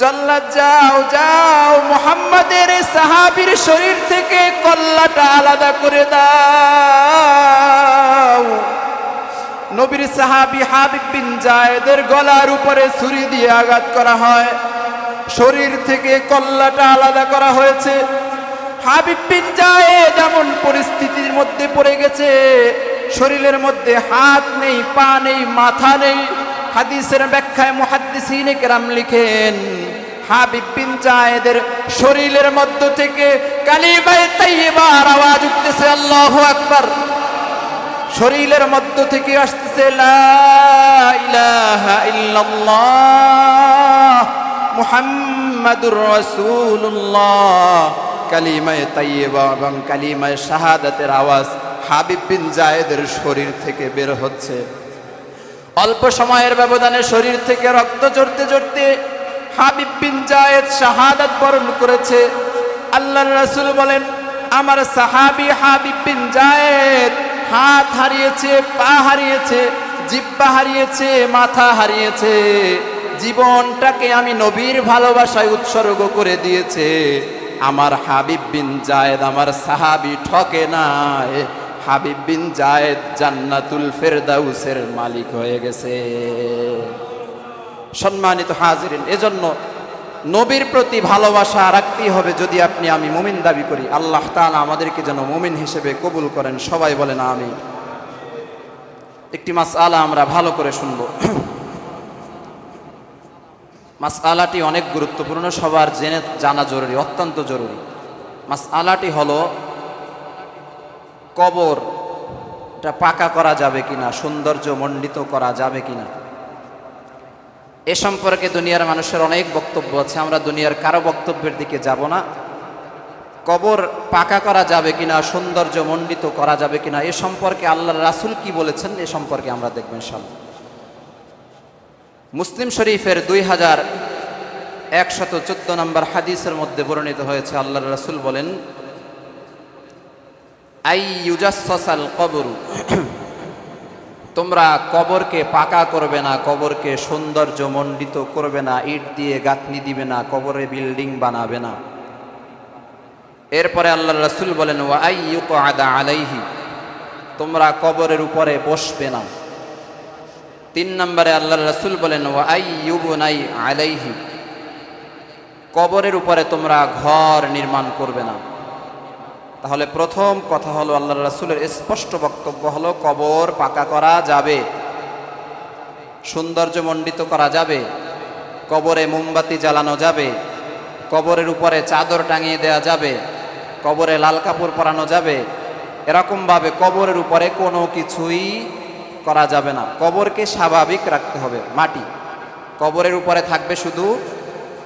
জল্লাদ যাও যাও, মুহাম্মাদের সাহাবীর শরীর থেকে কল্লাটা আলাদা করে দাও। নবীর সাহাবী হাবিব বিন যায়েদের গলার উপরে ছুরি দিয়ে আঘাত করা হয়, শরীর থেকে কল্লাটা আলাদা করা হয়েছে। হাবিব বিন জায়েদ এমন পরিস্থিতির মধ্যে পড়ে গেছে, শরীরের মধ্যে হাত নেই, পা নেই, মাথা নেই। হাদিসের ব্যাখ্যায় মুহাদ্দিসিনে কেরাম লিখেন, হাবিব বিন জায়েদের শরীরের মধ্য থেকে কালিমায়ে তাইয়্যিবার আওয়াজ উঠতেছে, আল্লাহু আকবার। শরীরের মধ্য থেকে আসতেছে লা ইলাহা ইল্লাল্লাহ মুহাম্মাদুর রাসূলুল্লাহ। কালিমায়ে তাইয়্যিবা এবং কালিমায়ে শাহাদাতের আওয়াজ হাবিব বিন জায়েদের শরীর থেকে বের হচ্ছে। অল্প সময়ের ব্যবধানে শরীর থেকে রক্ত ঝরতে ঝরতে হাবিব বিন জায়েদ শাহাদাত বরণ করেছে। আল্লাহর রাসূল বলেন, আমার সাহাবী হাবিব বিন জায়েদ হাত হারিয়েছে, পা হারিয়েছে, জিহ্বা হারিয়েছে, মাথা হারিয়েছে, জীবনটাকে আমি নবীর ভালোবাসায় উৎসর্গ করে দিয়েছে। আমার হাবিব বিন জায়েদ, আমার সাহাবী ঠকে নাই। হাবিব বিন জায়েদ জান্নাতুল ফেরদাউসের মালিক হয়ে গেছে। সম্মানিত হাজিরিন, এজন্য নবীর প্রতি ভালোবাসা রাখতেই হবে যদি আপনি আমি মুমিন দাবি করি। আল্লাহ তাআলা আমাদেরকে যেন মুমিন হিসেবে কবুল করেন, সবাই বলেন আমিন। একটি মাসআলা আমরা ভালো করে শুনবো। মাসআলাটি অনেক গুরুত্বপূর্ণ, সবার জানা জরুরি, অত্যন্ত জরুরি। মাসআলাটি হলো কবর এটা পাকা করা যাবে কিনা, সৌন্দর্য মণ্ডিত করা যাবে কিনা। এ সম্পর্কে দুনিয়ার মানুষের অনেক বক্তব্য আছে, আমরা দুনিয়ার কারো বক্তব্যের দিকে যাব না। কবর পাকা করা যাবে কিনা, সৌন্দর্য মণ্ডিত করা যাবে কিনা, এ সম্পর্কে আল্লাহর রাসূল কি বলেছেন এ সম্পর্কে আমরা দেখব ইনশাআল্লাহ। মুসলিম শরীফের 2114 নম্বর হাদিসের মধ্যে বর্ণিত হয়েছে, আল্লাহর রাসূল বলেন, আই ইউজাসসাসাল কবর, তোমরা কবরকে পাকা করবে না, কবরকে সৌন্দর্য মণ্ডিত করবে না, ইট দিয়ে গাঁথনি দিবে না, কবরে বিল্ডিং বানাবে না। এরপরে আল্লাহর রাসূল বলেন, ওয়া আইয়ুকআদা আলাইহি, তোমরা কবরের উপরে বসবে না। 3 নম্বরে আল্লাহর রাসূল বলেন, ওয়া আইয়ুবনাই আলাইহি, কবরের উপরে তোমরা ঘর নির্মাণ করবে না। তাহলে প্রথম কথা হলো, আল্লাহর রাসূলের স্পষ্ট বক্তব্য হলো কবর পাকা করা যাবে, সৌন্দর্য মণ্ডিত করা যাবে, কবরে মোমবাতি জ্বালানো যাবে, কবরের উপরে চাদর টাঙিয়ে দেওয়া যাবে, কবরে লাল কাপড় পরানো যাবে। এরকমভাবে কবরের উপরে কোনো কিছুই করা যাবে না। কবরকে স্বাভাবিক রাখতে হবে, মাটি, কবরের উপরে থাকবে শুধু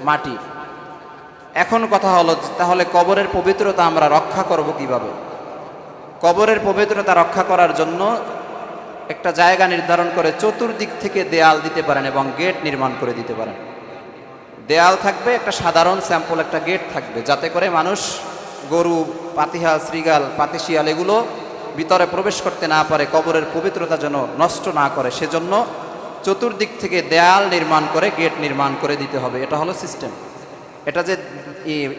মাটি। এখন কথা হলো, তাহলে কবরের পবিত্রতা আমরা রক্ষা করব কিভাবে? কবরের পবিত্রতা রক্ষা করার জন্য একটা জায়গা নির্ধারণ করে চতুর্দিক থেকে দেয়াল দিতে পারেন এবং গেট নির্মাণ করে দিতে পারেন। দেয়াল থাকবে, একটা সাধারণ স্যাম্পল একটা গেট থাকবে, যাতে করে মানুষ, গরু, পাতিহাঁস, শ্রীগাল, পাতিশিয়াল এগুলো ভিতরে প্রবেশ করতে না পারে, কবরের পবিত্রতা যেন নষ্ট না করে, সেজন্য চতুর্দিক থেকে দেয়াল নির্মাণ করে গেট নির্মাণ করে দিতে হবে। এটা হলো সিস্টেম। এটা যে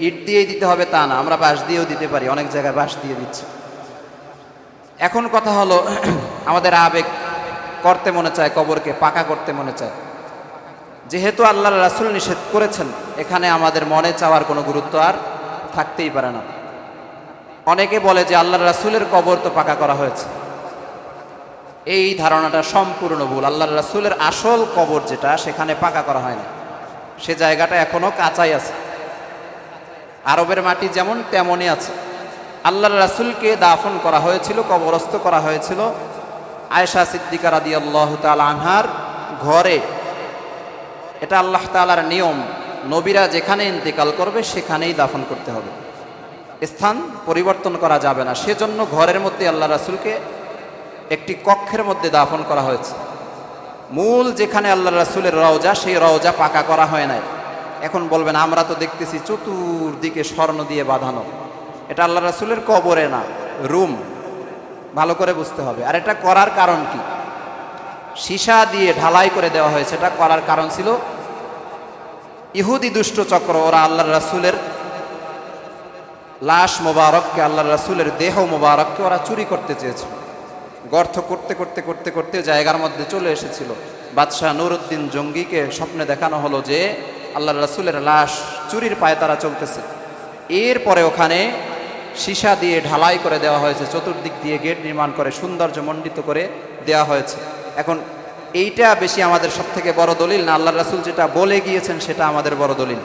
ইট দিয়েই দিতে হবে তা না, আমরা বাঁশ দিয়েও দিতে পারি, অনেক জায়গায় বাঁশ দিয়ে দিচ্ছে। এখন কথা হলো, আমাদের আবেগ করতে মনে চায়, কবরকে পাকা করতে মনে চায়। যেহেতু আল্লাহর রাসূল নিষেধ করেছেন, এখানে আমাদের মনে চাওয়ার কোনো গুরুত্ব আর থাকতেই পারে না। অনেকে বলে যে আল্লাহর রাসূলের কবর তো পাকা করা হয়েছে। এই ধারণাটা সম্পূর্ণ ভুল। আল্লাহর রাসূলের আসল কবর যেটা, সেখানে পাকা করা হয় না, সে জায়গাটা এখনো কাঁচাই আছে। আরবের মাটি যেমন তেমনই আছে। আল্লাহর রাসূলকে দাফন করা হয়েছিল, কবরস্থ করা হয়েছিল আয়েশা সিদ্দিকা রাদিয়াল্লাহু তাআলা আনহার ঘরে। এটা আল্লাহ তাআলার নিয়ম, নবীরা যেখানে ইন্তেকাল করবে সেখানেই দাফন করতে হবে, স্থান পরিবর্তন করা যাবে না। সেজন্য ঘরের মধ্যে আল্লাহ রাসূলকে একটি কক্ষের মধ্যে দাফন করা হয়েছে। মূল যেখানে আল্লাহ রাসূলের রওজা, সেই রওজা পাকা করা হয় নাই। এখন বলবেন, আমরা তো দেখতেছি চতুর্দিকে স্বর্ণ দিয়ে বাঁধানো। এটা আল্লাহ রাসূলের কবরে না, রুম। ভালো করে বুঝতে হবে। আর এটা করার কারণ কি? সীসা দিয়ে ঢালাই করে দেওয়া হয়েছে। এটা করার কারণ ছিল, ইহুদি দুষ্ট চক্র, ওরা আল্লাহ রাসূলের লাশ মোবারককে, আল্লাহ রাসূলের দেহ মোবারককে ওরা চুরি করতে চেয়েছিল। গর্ত করতে করতে করতে করতে জায়গার মধ্যে চলে এসেছিল। বাদশাহ নুরউদ্দিন জঙ্গিকে স্বপ্নে দেখানো হলো যে আল্লাহ রাসূলের লাশ চুরির পায়ে তারা চলতেছে। এরপরে ওখানে সীসা দিয়ে ঢালাই করে দেওয়া হয়েছে, চতুর্দিক দিয়ে গেট নির্মাণ করে সৌন্দর্য মণ্ডিত করে দেওয়া হয়েছে। এখন এইটা বেশি আমাদের সব থেকে বড় দলিল না আল্লাহ রাসূল যেটা বলে গিয়েছেন সেটা আমাদের বড় দলিল?